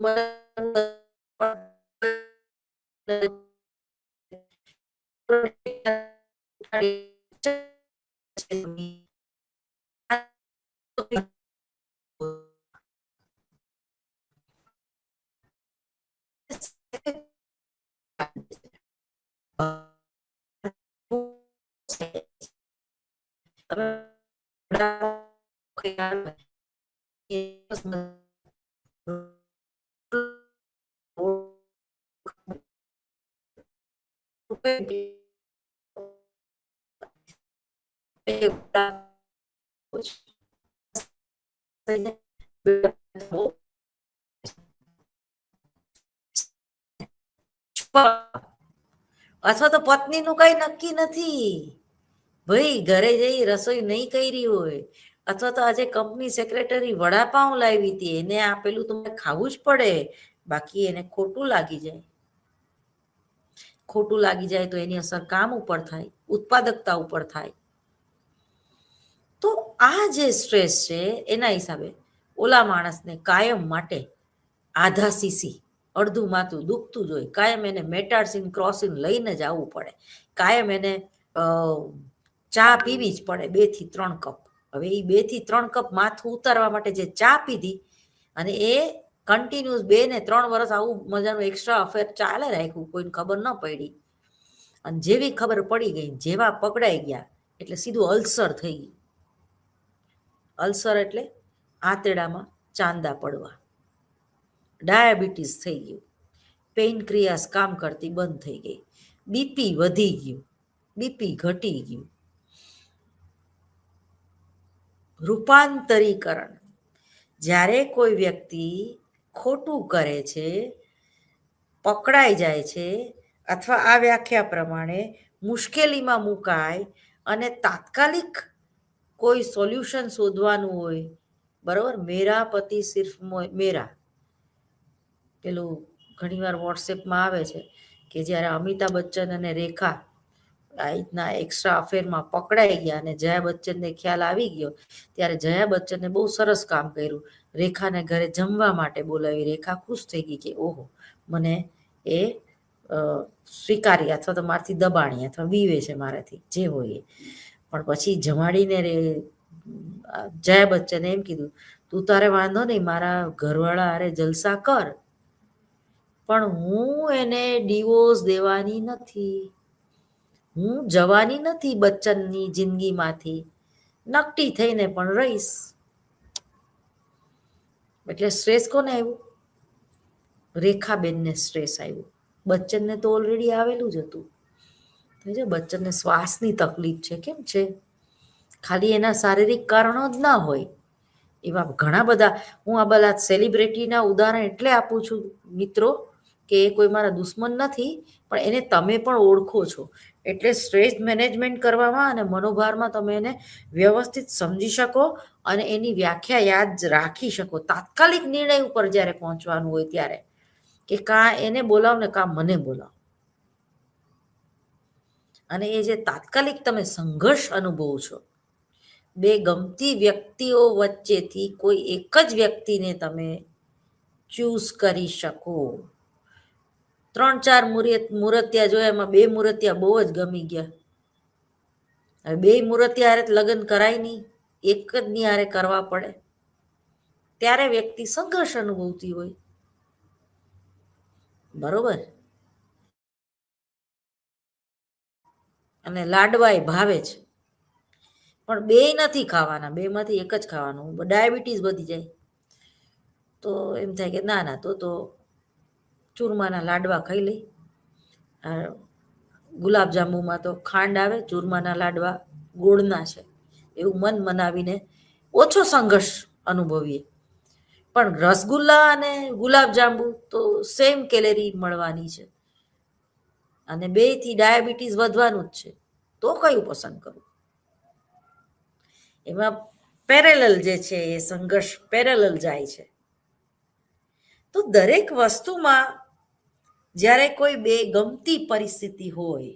Speaker 1: અથવા તો પત્નીનું કઈ નક્કી નથી, ભાઈ ઘરે જઈ રસોઈ નહીં કરી હોય, અથવા તો આજે કંપની સેક્રેટરી વડાપાઉં લાવી હતી, એને આપેલું તમારે ખાવું જ પડે, બાકી એને ખોટું લાગી જાય. ખોટું લાગી જાય તો એની અસર કામ ઉપર થાય, ઉત્પાદકતા ઉપર થાય. તો આ જે સ્ટ્રેસ છે એના હિસાબે ઓલા માણસને કાયમ માટે આધા સીસી અડધું માથું દુખતું જ હોય, કાયમ એને મેટાડસીન ક્રોસિન લઈને જ આવવું પડે, કાયમ એને ચા પીવી જ પડે 2 થી 3 કપ. હવે એ 2 થી 3 કપ માથું ઉતારવા માટે જે ચા પીધી અને એ કન્ટિન્યુઅસ 2 ને 3 વર્ષ આવું મજાનું એક્સ્ટ્રા અફેર ચાલે રાખ્યું, કોઈને ખબર ન પડી, અને જેવી ખબર પડી ગઈ, જેવા પકડાઈ ગયા એટલે સીધું અલ્સર થઈ ગયું. અલ્સર એટલે આંતરડામાં ચાંદા પડવા, ડાયાબિટીસ થઈ ગયું, પેઇનક્રિયાસ કામ કરતી બંધ થઈ ગઈ, બીપી વધી ગયું, બીપી ઘટી ગયું. રૂપાંતરીકરણ, જ્યારે કોઈ વ્યક્તિ ખોટું કરે છે, પકડાઈ જાય છે, અથવા આ વ્યાખ્યા પ્રમાણે મુશ્કેલીમાં મુકાય અને તાત્કાલિક કોઈ સોલ્યુશન શોધવાનું હોય, બરાબર, મેરા પતિ સિર્ફ મેરા, પેલું ઘણીવાર વોટ્સએપમાં આવે છે કે જ્યારે અમિતાભ બચ્ચન અને રેખા આ રીતના એક્સ્ટ્રા અફેરમાં પકડાઈ ગયા અને જયા બચ્ચનને ખ્યાલ આવી ગયો, ત્યારે જયા બચ્ચને બહુ સરસ કામ કર્યું, રેખાને ઘરે જમવા માટે બોલાવી, રેખા ખુશ થઈ ગઈ કે ઓહો, મને એ સ્વીકારી અથવા તો મારાથી દબાણી અથવા બીવે છે મારાથી, જે હોય એ. પણ પછી જમાડીને જયા બચ્ચને એમ કીધું, તું તારે વાંધો નહીં, મારા ઘરવાળા અરે જલસા કર, પણ હું એને ડિવોર્સ દેવાની નથી, હું જવાની નથી બચ્ચનની જિંદગીમાંથી, નકટી થઈને પણ રહીશ. એટલે સ્ટ્રેસ કોને આવ્યું? રેખાબેનને સ્ટ્રેસ આવ્યું. બચ્ચનને તો ઓલરેડી આવેલું જ હતું. બચ્ચનને શ્વાસની તકલીફ છે, કેમ છે? ખાલી એના શારીરિક કારણો જ ના હોય, એવા ઘણા બધા. હું આ બધા સેલિબ્રિટીના ઉદાહરણ એટલે આપું છું મિત્રો, કે એ કોઈ મારા દુશ્મન નથી, પણ એને તમે પણ ઓળખો છો, એટલે સ્ટ્રેસ મેનેજમેન્ટ કરવામાં અને મનોભારમાં તમે એને વ્યવસ્થિત સમજી શકો અને એની વ્યાખ્યા યાદ રાખી શકો. તાત્કાલિક નિર્ણય ઉપર જ્યારે પહોંચવાનું હોય ત્યારે, કે કાં એને બોલાવ ને કાં મને બોલાવ. અને એ જે તાત્કાલિક તમે સંઘર્ષ અનુભવો છો, બે ગમતી વ્યક્તિઓ વચ્ચેથી કોઈ એક જ વ્યક્તિને તમે ચૂઝ કરી શકો. 3-4 મૂર્તિયા જોયા, એમાં 2 મૂર્તિયા બહુ જ ગમી ગયા. હવે 2 મૂર્તિયા હારે લગ્ન કરાય નહીં, એક જ ની હારે કરવા પડે, ત્યારે વ્યક્તિ સંઘર્ષ અનુભવતી હોય, બરોબર. અને લાડવાય ભાવે છે, પણ 2 નથી ખાવાના, 2 માંથી એક જ ખાવાનું, ડાયાબિટીસ વધી જાય. તો એમ થાય કે ના ના, તો ચૂરમાના લાડવા ખાઈ લઈ. ગુલાબજાંબુમાં તો ખાંડ આવે, ચૂરમાના લાડવા ગોળના છે, એવું મન મનાવીને ઓછો સંઘર્ષ અનુભવીએ. પણ રસગુલ્લા અને ગુલાબજાંબુ તો સેમ કેલેરી મળવાની છે, અને 2થી ડાયાબિટીસ વધવાનું જ છે. તો કયું પસંદ કરવું? એમાં પેરેલલ જે છે એ સંઘર્ષ પેરેલલ જાય છે. તો દરેક વસ્તુમાં જ્યારે કોઈ બે ગમતી પરિસ્થિતિ હોય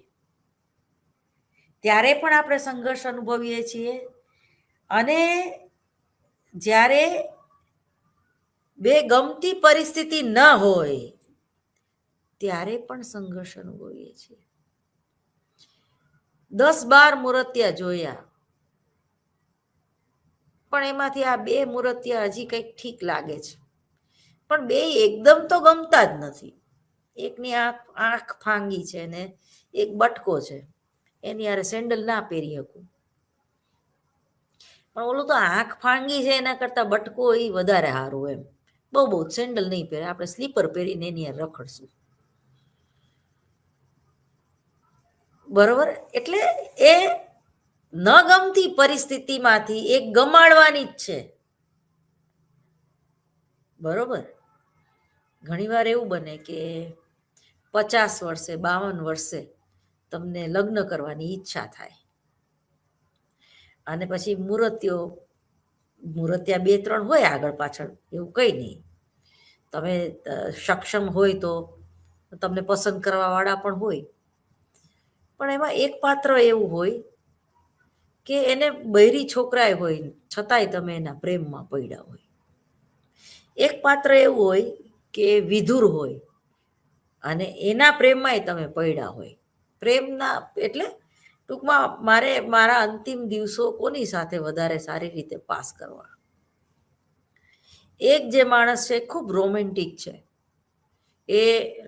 Speaker 1: ત્યારે પણ આપણે સંઘર્ષ અનુભવીએ છીએ, અને જ્યારે બે ગમતી પરિસ્થિતિ ન હોય ત્યારે પણ સંઘર્ષ અનુભવીએ છીએ. 10-12 મૂર્તિયા જોયા, પણ એમાંથી આ 2 મૂર્તિયા હજી કંઈક ઠીક લાગે છે, પણ 2 એકદમ તો ગમતા જ નથી. એકની આંખ ફાંગી છે ને એક બટકો છે, એની હારે સેન્ડલ ના પહેરી શકું. પણ ઓલું તો આંખ ફાંગી છે એના કરતા બટકો એ વધારે સારું એમ. બહુ સેન્ડલ નહીં પહેરે, આપણે સ્લીપર પહેરીને એની હારે રખડશું. બરોબર? એટલે એ ન ગમતી પરિસ્થિતિમાંથી એક ગમાડવાની જ છે. બરોબર? ઘણીવાર એવું બને કે 50 વર્ષે 52 વર્ષે તમને લગ્ન કરવાની ઈચ્છા થાય, અને પછી મૂર્તિયા 2-3 હોય આગળ પાછળ, એવું કંઈ નહીં. તમે સક્ષમ હોય તો તમને પસંદ કરવા વાળા પણ હોય, પણ એમાં એક પાત્ર એવું હોય કે એને બૈરી છોકરાએ હોય છતાંય તમે એના પ્રેમમાં પડ્યા હોય. એક પાત્ર એવું હોય કે વિધુર હોય અને એના પ્રેમમાંય તમે પડ્યા હોય. પ્રેમના એટલે ટૂંકમાં મારે મારા અંતિમ દિવસો કોની સાથે વધારે સારી રીતે પાસ કરવા. એક જે માણસ છે ખૂબ રોમેન્ટિક છે, એ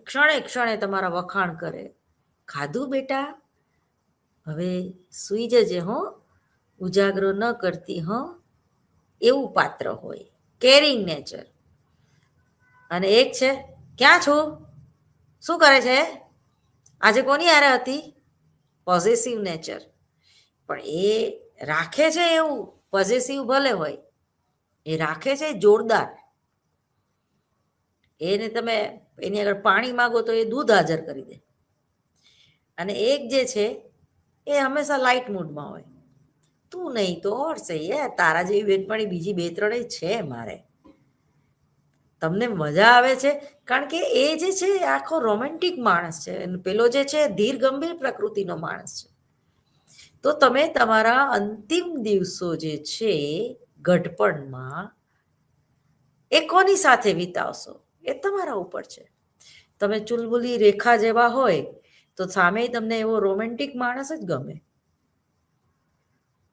Speaker 1: ક્ષણે ક્ષણે તમારા વખાણ કરે. ખાધું બેટા, હવે સૂઈ જજે હો, ઉજાગરો ન કરતી હો, એવું પાત્ર હોય, કેરિંગ નેચર. અને એક છે, ક્યાં છું, શું કરે છે, આજે કોની હારે હતી, પોઝેસિવ નેચર. પણ એ રાખે છે એવું પોઝેસિવ ભલે હોય, એ રાખે છે જોરદાર. એને તમે એની આગળ પાણી માગો તો એ દૂધ હાજર કરી દે. અને એક જે છે એ હંમેશા લાઇટ મૂડમાં હોય. તું નહીં તો ઓર સહી હે, તારા જેવી બેનપણી બીજી 2-3 છે મારે. તમને મજા આવે છે કારણ કે એ જે છે આખો રોમેન્ટિક માણસ છે, પેલો જે છે ધીર ગંભીર પ્રકૃતિનો માણસ છે. તો તમે તમારા અંતિમ દિવસો જે છે ઘડપણમાં એ કોની સાથે વિતાવશો એ તમારા ઉપર છે. તમે ચુલબુલી રેખા જેવા હોય તો સામે તમને એવો રોમેન્ટિક માણસ જ ગમે.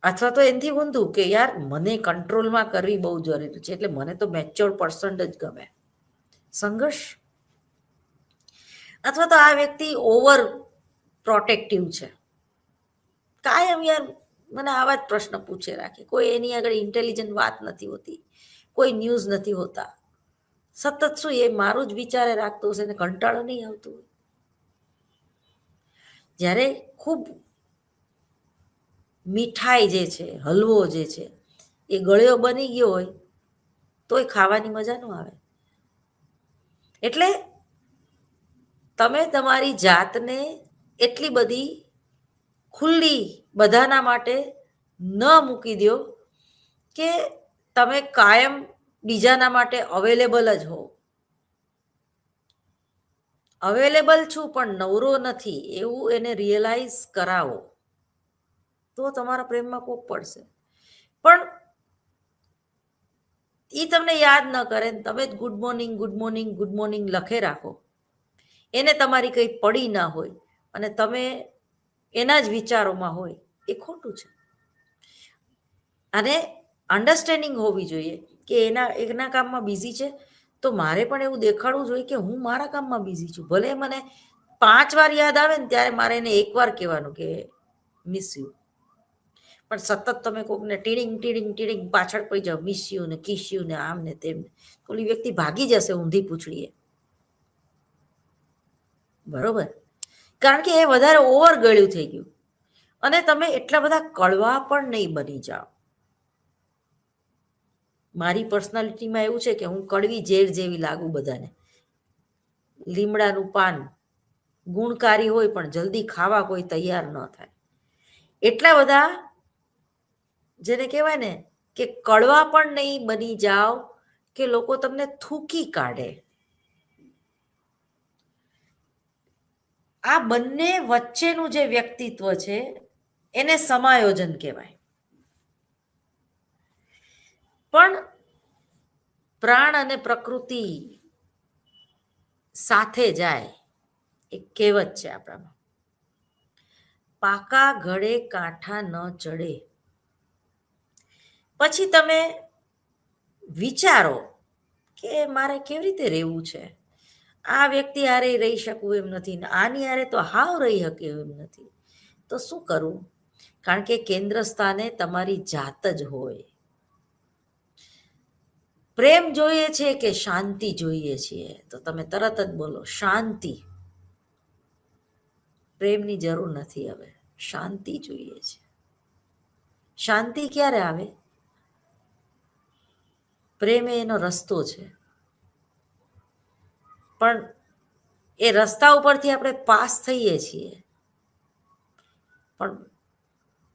Speaker 1: અથવા તો એનાથી ઊંધું કે યાર મને કંટ્રોલમાં કરવી બહુ જરૂરી છે, એટલે મને તો મેચ્યોર પર્સન જ ગમે. સંઘર્ષ. અથવા તો આ વ્યક્તિ ઓવર પ્રોટેક્ટિવ છે, કાયમ યાર મને આવા જ પ્રશ્ન પૂછે રાખે, કોઈ એની આગળ ઇન્ટેલિજન્ટ વાત નથી હોતી, કોઈ ન્યૂઝ નથી હોતા, સતત શું એ મારું જ વિચારે રાખતું હશે ને કંટાળો નહીં આવતું. જ્યારે ખૂબ મીઠાઈ જે છે, હલવો જે છે એ ગળ્યો બની ગયો હોય તોય ખાવાની મજા ન આવે. એટલે તમે તમારી જાતને એટલી બધી ખુલ્લી બધાના માટે ન મૂકી દો કે તમે કાયમ બીજાના માટે અવેલેબલ જ હો. અવેલેબલ છું પણ નવરો નથી એવું એને રિયલાઇઝ કરાવો, તો તમારા પ્રેમમાં કોક પડશે. પણ એ તમને યાદ ન કરે, તમે જ good morning good morning good morning લખે રાખો, એને તમારી કંઈ પડી ના હોય અને તમે એના જ વિચારોમાં હોય, એ ખોટું છે. અને અન્ડરસ્ટેન્ડિંગ હોવી જોઈએ કે એના કામમાં બિઝી છે, તો મારે પણ એવું દેખાડવું જોઈએ કે હું મારા કામમાં બિઝી છું. ભલે મને 5 વાર યાદ આવે ને ત્યારે મારે એને 1 વાર કહેવાનું કે મિસ યુ. પણ સતત તમે કોકને ટીડિંગ ટીડિંગ ટીડિંગ પાછળ પડી જાઓ, મિસ યુ ને કિસ યુ ને આમ ને તેમ, ઓલી વ્યક્તિ ભાગી જશે ઊંધી પૂછડીએ. બરોબર? કારણ કે એ વધારે ઓવર ગળ્યું થઈ ગયું. અને તમે એટલા બધા કડવા પણ નહીં બની જાઓ. મારી પર્સનાલિટીમાં એવું છે કે હું કડવી ઝેર જેવી લાગુ બધાને. લીમડાનું પાન ગુણકારી હોય પણ જલ્દી ખાવા કોઈ તૈયાર ન થાય. એટલા બધા જેને કહેવાય ને કે કડવા પણ નહીં બની જાઓ કે લોકો તમને થૂકી કાઢે. આ બંને વચ્ચેનું જે વ્યક્તિત્વ છે એને સમાયોજન કહેવાય. પણ પ્રાણ અને પ્રકૃતિ સાથે જાય, એક કહેવત છે આપણામાં. પાકા ઘડે કાંઠા ન ચડે. પછી તમે વિચારો કે મારે કેવી રીતે રહેવું છે. આ વ્યક્તિ હારે રહી શકવું એમ નથી, ને આની હારે તો હાવ રહી શકે એમ નથી. તો શું કરવું? કારણ કે કેન્દ્ર સ્થાને તમારી જાત જ હોય. પ્રેમ જોઈએ છે કે શાંતિ જોઈએ છીએ? તો તમે તરત જ બોલો શાંતિ. પ્રેમની જરૂર નથી, હવે શાંતિ જોઈએ છે. શાંતિ ક્યારે આવે? પ્રેમ એનો રસ્તો છે, પણ એ રસ્તા ઉપરથી આપણે પાસ થઈએ છીએ, પણ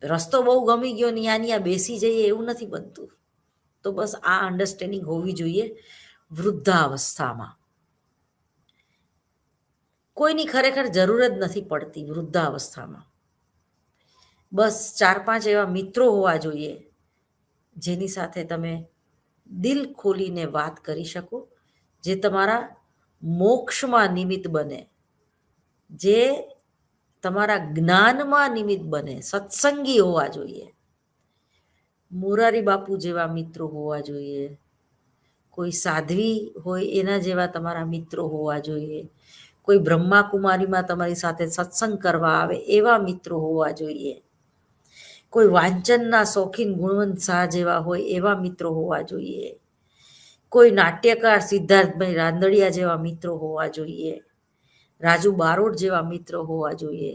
Speaker 1: રસ્તો બહુ ગમી ગયો ને યા બેસી જઈએ એવું નથી બનતું. તો બસ આ અન્ડરસ્ટેન્ડિંગ હોવી જોઈએ વૃદ્ધાવસ્થામાં. કોઈની ખરેખર જરૂર જ નથી પડતી વૃદ્ધાવસ્થામાં. બસ 4-5 એવા મિત્રો હોવા જોઈએ જેની સાથે તમે દિલ ખોલીને વાત કરી શકો, જે તમારા મોક્ષમાં નિમિત્ત બને, જે તમારા જ્ઞાનમાં નિમિત્ત બને. સત્સંગી હોવા જોઈએ. મોરારી બાપુ જેવા મિત્રો હોવા જોઈએ. કોઈ સાધ્વી હોય એના જેવા તમારા મિત્રો હોવા જોઈએ. કોઈ બ્રહ્માકુમારીમાં તમારી સાથે સત્સંગ કરવા આવે એવા મિત્રો હોવા જોઈએ. કોઈ વાંચનના શોખીન ગુણવંત શાહ જેવા હોય એવા મિત્રો હોવા જોઈએ. કોઈ નાટ્યકાર સિદ્ધાર્થભાઈ રાંદડિયા જેવા મિત્રો હોવા જોઈએ. રાજુ બારોટ જેવા મિત્રો હોવા જોઈએ,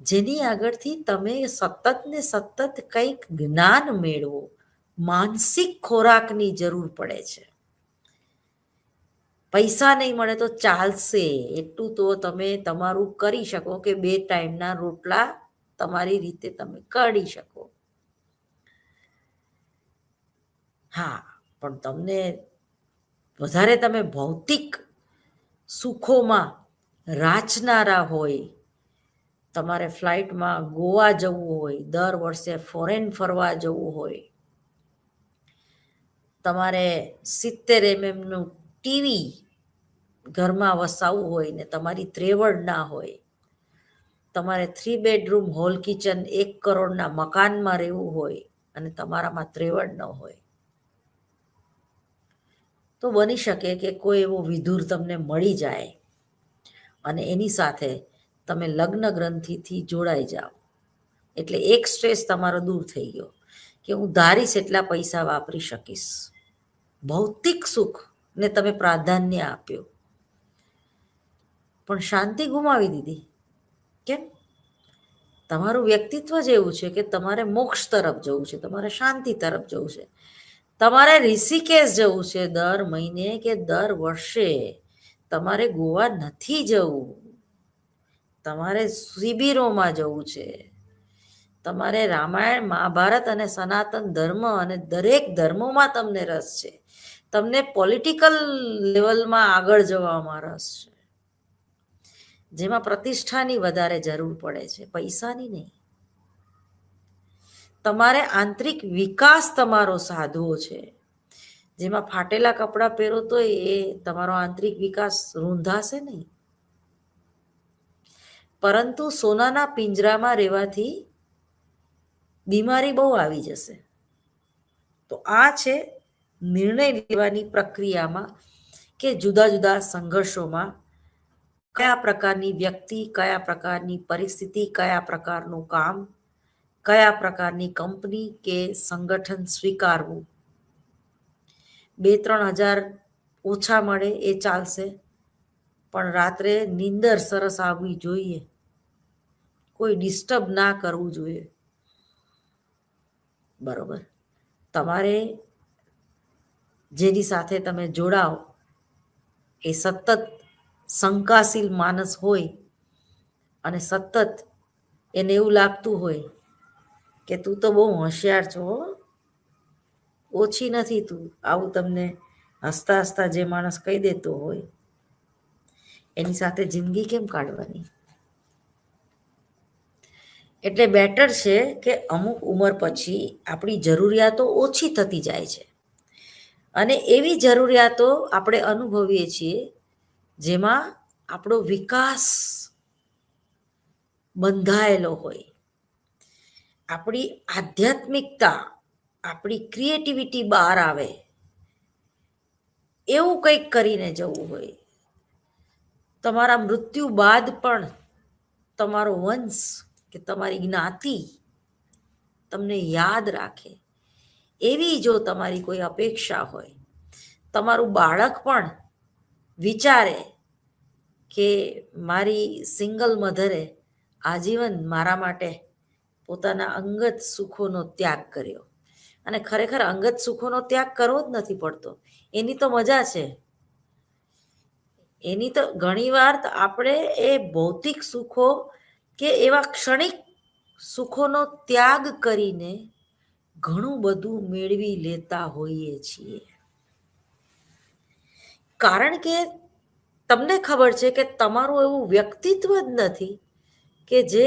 Speaker 1: જેની આગળથી તમે સતત ને સતત કંઈક જ્ઞાન મેળવો. માનસિક ખોરાકની જરૂર પડે છે. પૈસા નહીં મળે તો ચાલશે, એટલું તો તમે તમારું કરી શકો કે 2 ટાઈમના રોટલા તમારી રીતે તમે કાઢી શકો. હા, પણ તમને વધારે તમે ભૌતિક સુખોમાં રાચનારા હોય, તમારે ફ્લાઇટમાં ગોવા જવું હોય, દર વર્ષે ફોરેન ફરવા જવું હોય, તમારે 70 mm ટીવી ઘરમાં વસાવવું હોય ને તમારી ત્રેવડ ના હોય, તમારે 3 બેડરૂમ હોલ કિચન 1 કરોડના મકાનમાં રહેવું હોય અને તમારામાં ત્રેવડ ન હોય, તો બની શકે કે કોઈ એવો વિધુર તમને મળી જાય અને એની સાથે તમે લગ્ન ગ્રંથિથી જોડાઈ જાઓ. એટલે એક સ્ટ્રેસ તમારો દૂર થઈ ગયો કે હું ધારીશ એટલા પૈસા વાપરી શકીશ. ભૌતિક સુખને તમે પ્રાધાન્ય આપ્યો, પણ શાંતિ ગુમાવી દીધી. કેમ? તમારું વ્યક્તિત્વ જ એવું છે કે તમારે મોક્ષ તરફ જવું છે, તમારે શાંતિ તરફ જવું છે. તમારે ઋષિકેશ જવું છે દર મહિને કે દર વર્ષે. તમારે ગોવા નથી જવું. તમારે શિબિરોમાં જવું છે. તમારે રામાયણ, મહાભારત અને સનાતન ધર્મ અને દરેક ધર્મોમાં તમને રસ છે. તમને પોલિટિકલ લેવલમાં આગળ જવામાં રસ છે, જેમાં પ્રતિષ્ઠાની વધારે જરૂર પડે છે, પૈસાની નહીં. તમારે આંતરિક વિકાસ તમારો સાધવો છે, જેમાં ફાટેલા કપડાં પહેરો તો એ તમારો આંતરિક વિકાસ રૂંધાશે નહીં. પરંતુ સોનાના પિંજરામાં રહેવાથી બીમારી બહુ આવી જશે. તો આ છે નિર્ણય લેવાની પ્રક્રિયામાં કે જુદા જુદા સંઘર્ષોમાં કયા પ્રકારની વ્યક્તિ, કયા પ્રકારની પરિસ્થિતિ, કયા પ્રકારનું કામ, કયા પ્રકારની કંપની કે સંગઠન સ્વીકારવું. 2-3 હજાર ઓછા મળે એ ચાલશે, પણ રાત્રે નીંદર સરસ આવવી જોઈએ. કોઈ ડિસ્ટર્બ ના કરવું જોઈએ. બરોબર? તમારે જેની સાથે તમે જોડાઓ એ સતત શંકાશીલ માણસ હોય અને સતત એને એવું લાગતું હોય કે તું તો બહુ હોશિયાર છો, ઓછી નથી તું, આવું તમને હસતા હસતા જે માણસ કહી દેતો હોય, એની સાથે જિંદગી કેમ કાઢવાની? એટલે બેટર છે કે અમુક ઉંમર પછી આપણી જરૂરિયાતો ઓછી થતી જાય છે અને એવી જરૂરિયાતો આપણે અનુભવીએ છીએ જેમાં આપણો વિકાસ બંધાયેલો હોય, આપણી આધ્યાત્મિકતા, આપણી ક્રિએટિવિટી બહાર આવે, એવું કંઈક કરીને જવું હોય. તમારા મૃત્યુ બાદ પણ તમારો વંશ કે તમારી જ્ઞાતિ તમને યાદ રાખે, એવી જો તમારી કોઈ અપેક્ષા હોય, તમારું બાળક પણ વિચારે કે મારી સિંગલ મધરે આજીવન મારા માટે પોતાના અંગત સુખોનો ત્યાગ કર્યો. અને ખરેખર અંગત સુખોનો ત્યાગ કરવો જ નથી પડતો, એની તો મજા છે. એની તો ઘણીવાર આપણે એ ભૌતિક સુખો કે એવા ક્ષણિક સુખોનો ત્યાગ કરીને ઘણું બધું મેળવી લેતા હોઈએ છીએ. કારણ કે તમને ખબર છે કે તમારું એવું વ્યક્તિત્વ જ નથી કે જે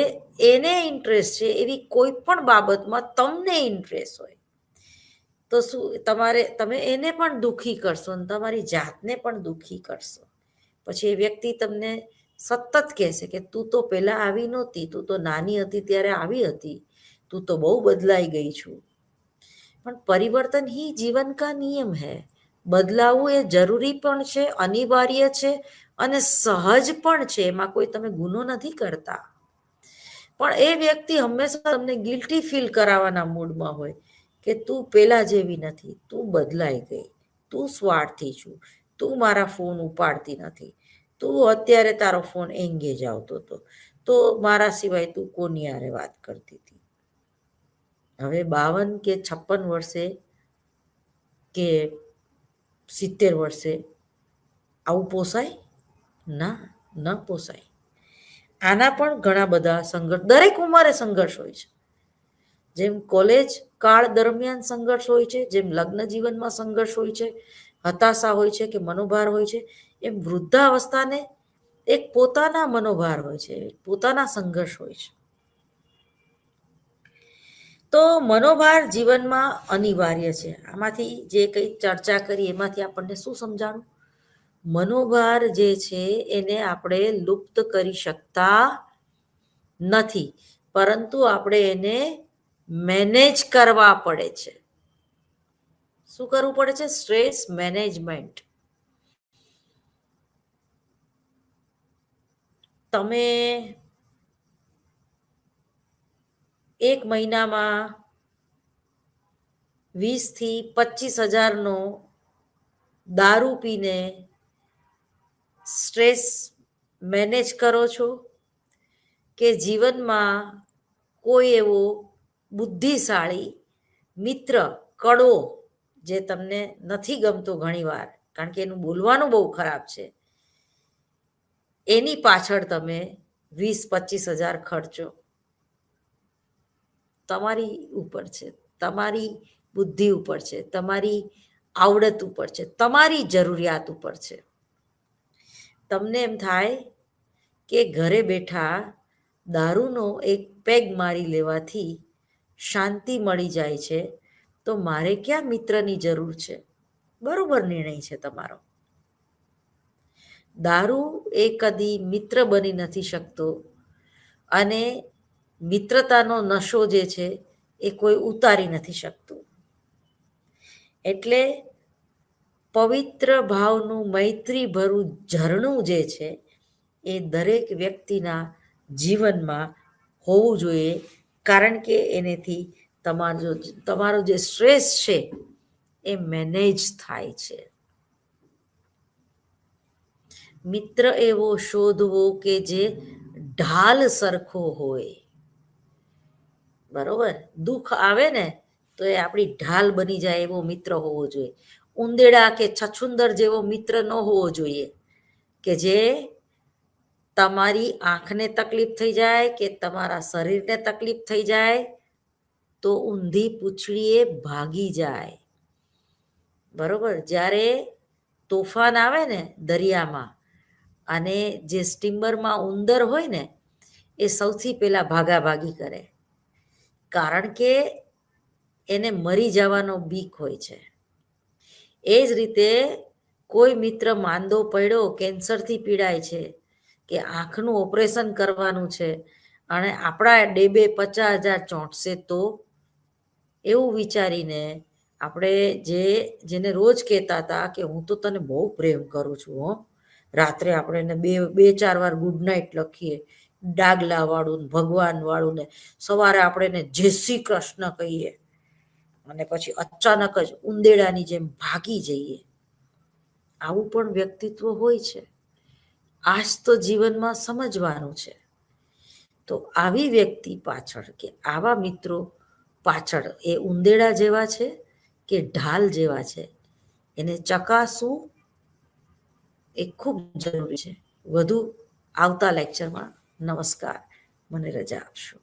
Speaker 1: એને ઇન્ટરેસ્ટ છે એવી કોઈ પણ બાબતમાં તમને ઇન્ટરેસ્ટ હોય. તો શું તમે એને પણ દુઃખી કરશો અને તમારી જાતને પણ દુઃખી કરશો. પછી એ વ્યક્તિ તમને સતત કહેશે કે તું તો પહેલા આવી નહોતી, તું તો નાની હતી ત્યારે આવી હતી, તું તો બહુ બદલાઈ ગઈ છું. પણ પરિવર્તન ही जीवन का नियम है. બદલાવવું એ જરૂરી પણ છે, અનિવાર્ય છે અને સહજ પણ છે. એમાં કોઈ તમે ગુનો નથી કરતા. પણ એ વ્યક્તિ હંમેશા તમને ગિલ્ટી ફીલ કરાવવાના મૂડમાં હોય કે તું પેલા જેવી નથી, તું બદલાઈ ગઈ, તું સ્વાર્થી છું, તું મારા ફોન ઉપાડતી નથી, તું અત્યારે તારો ફોન એંગેજ આવતો હતો, તો મારા સિવાય તું કોની હારે વાત કરતી હતી. હવે 52 કે 56 વર્ષે કે 70 વર્ષે આવું પોસાય? ના, ન પોસાય. આના પણ ઘણા બધા સંઘર્ષ, દરેક ઉંમરે સંઘર્ષ હોય છે. જેમ કોલેજ કાળ દરમિયાન સંઘર્ષ હોય છે, જેમ લગ્ન જીવનમાં સંઘર્ષ હોય છે, હતાશા હોય છે કે મનોભાર હોય છે, એમ વૃદ્ધાવસ્થાને એક પોતાના મનોભાર હોય છે, પોતાના સંઘર્ષ હોય છે. તો મનોભાર જીવનમાં અનિવાર્ય છે. આમાંથી જે કંઈ ચર્ચા કરી એમાંથી આપણને શું સમજાણું? મનોભાર જે છે એને આપણે લુપ્ત કરી શકતા નથી, પરંતુ આપણે એને મેનેજ કરવા પડે છે. શું કરવું પડે છે? Stress management. તમે એક મહિનામાં 20,000 થી 25,000નો દારૂ પીને સ્ટ્રેસ મેનેજ કરો છો, કે જીવનમાં કોઈ એવો બુદ્ધિશાળી મિત્ર, કડવો, જે તમને નથી ગમતો ઘણીવાર કારણ કે એનું બોલવાનું બહુ ખરાબ છે, એની પાછળ તમે 20-25,000 ખર્ચો? તમારી ઉપર છે, તમારી બુદ્ધિ ઉપર છે, તમારી આવડત ઉપર છે, તમારી જરૂરિયાત ઉપર છે. તમને એમ થાય કે ઘરે બેઠા દારૂનો એક પેગ મારી લેવાથી શાંતિ મળી જાય છે, તો મારે ક્યાં મિત્રની જરૂર છે? બરોબર નિર્ણય છે તમારો. દારૂ એ કદી મિત્ર બની નથી શકતો અને મિત્રતાનો નશો જે છે એ કોઈ ઉતારી નથી શકતું. એટલે પવિત્ર ભાવનું મૈત્રીભરું ઝરણું જે છે એ દરેક વ્યક્તિના જીવનમાં હોવું જોઈએ, કારણ કે એનેથી તમારો જે સ્ટ્રેસ છે એ મેનેજ થાય છે. મિત્ર એવો શોધવો કે જે ઢાલ સરખો હોય. બરોબર? દુઃખ આવે ને તો એ આપણી ઢાલ બની જાય એવો મિત્ર હોવો જોઈએ. ઉંદેડા કે છછુંદર જેવો મિત્ર ન હોવો જોઈએ કે જે તમારી આંખને તકલીફ થઈ જાય કે તમારા શરીરને તકલીફ થઈ જાય તો ઊંધી પૂંછડીએ ભાગી જાય. બરોબર? જ્યારે તોફાન આવે ને દરિયામાં અને જે સ્ટીમરમાં ઉંદર હોય ને એ સૌથી પહેલા ભાગાભાગી કરે, કારણ કે એને મરી જવાનો બીક હોય છે. એ જ રીતે કોઈ મિત્ર માંદો પડ્યો, કેન્સરથી પીડાય છે કે આંખનું ઓપરેશન કરવાનું છે અને આપણા ડેબે 50,000 ચોંટશે તો એવું વિચારીને આપણે જેને રોજ કહેતા હતા કે હું તો તને બહુ પ્રેમ કરું છું હો, રાત્રે આપણે એને બે ચાર વાર ગુડ નાઇટ લખીએ, ડાગલા વાળું ભગવાન વાળું ને સવારે આપણે એને જય શ્રી કૃષ્ણ કહીએ અને પછી અચાનક જ ઉંદેડાની જેમ ભાગી જઈએ. આવું પણ વ્યક્તિત્વ હોય છે. આજ તો જીવનમાં સમજવાનું છે. તો આવી વ્યક્તિ પાછળ કે આવા મિત્રો પાછળ એ ઉંદેડા જેવા છે કે ઢાલ જેવા છે, એને ચકાસવું એ ખૂબ જરૂરી છે. વધુ આવતા લેક્ચરમાં. નમસ્કાર. મને રજા આપશો.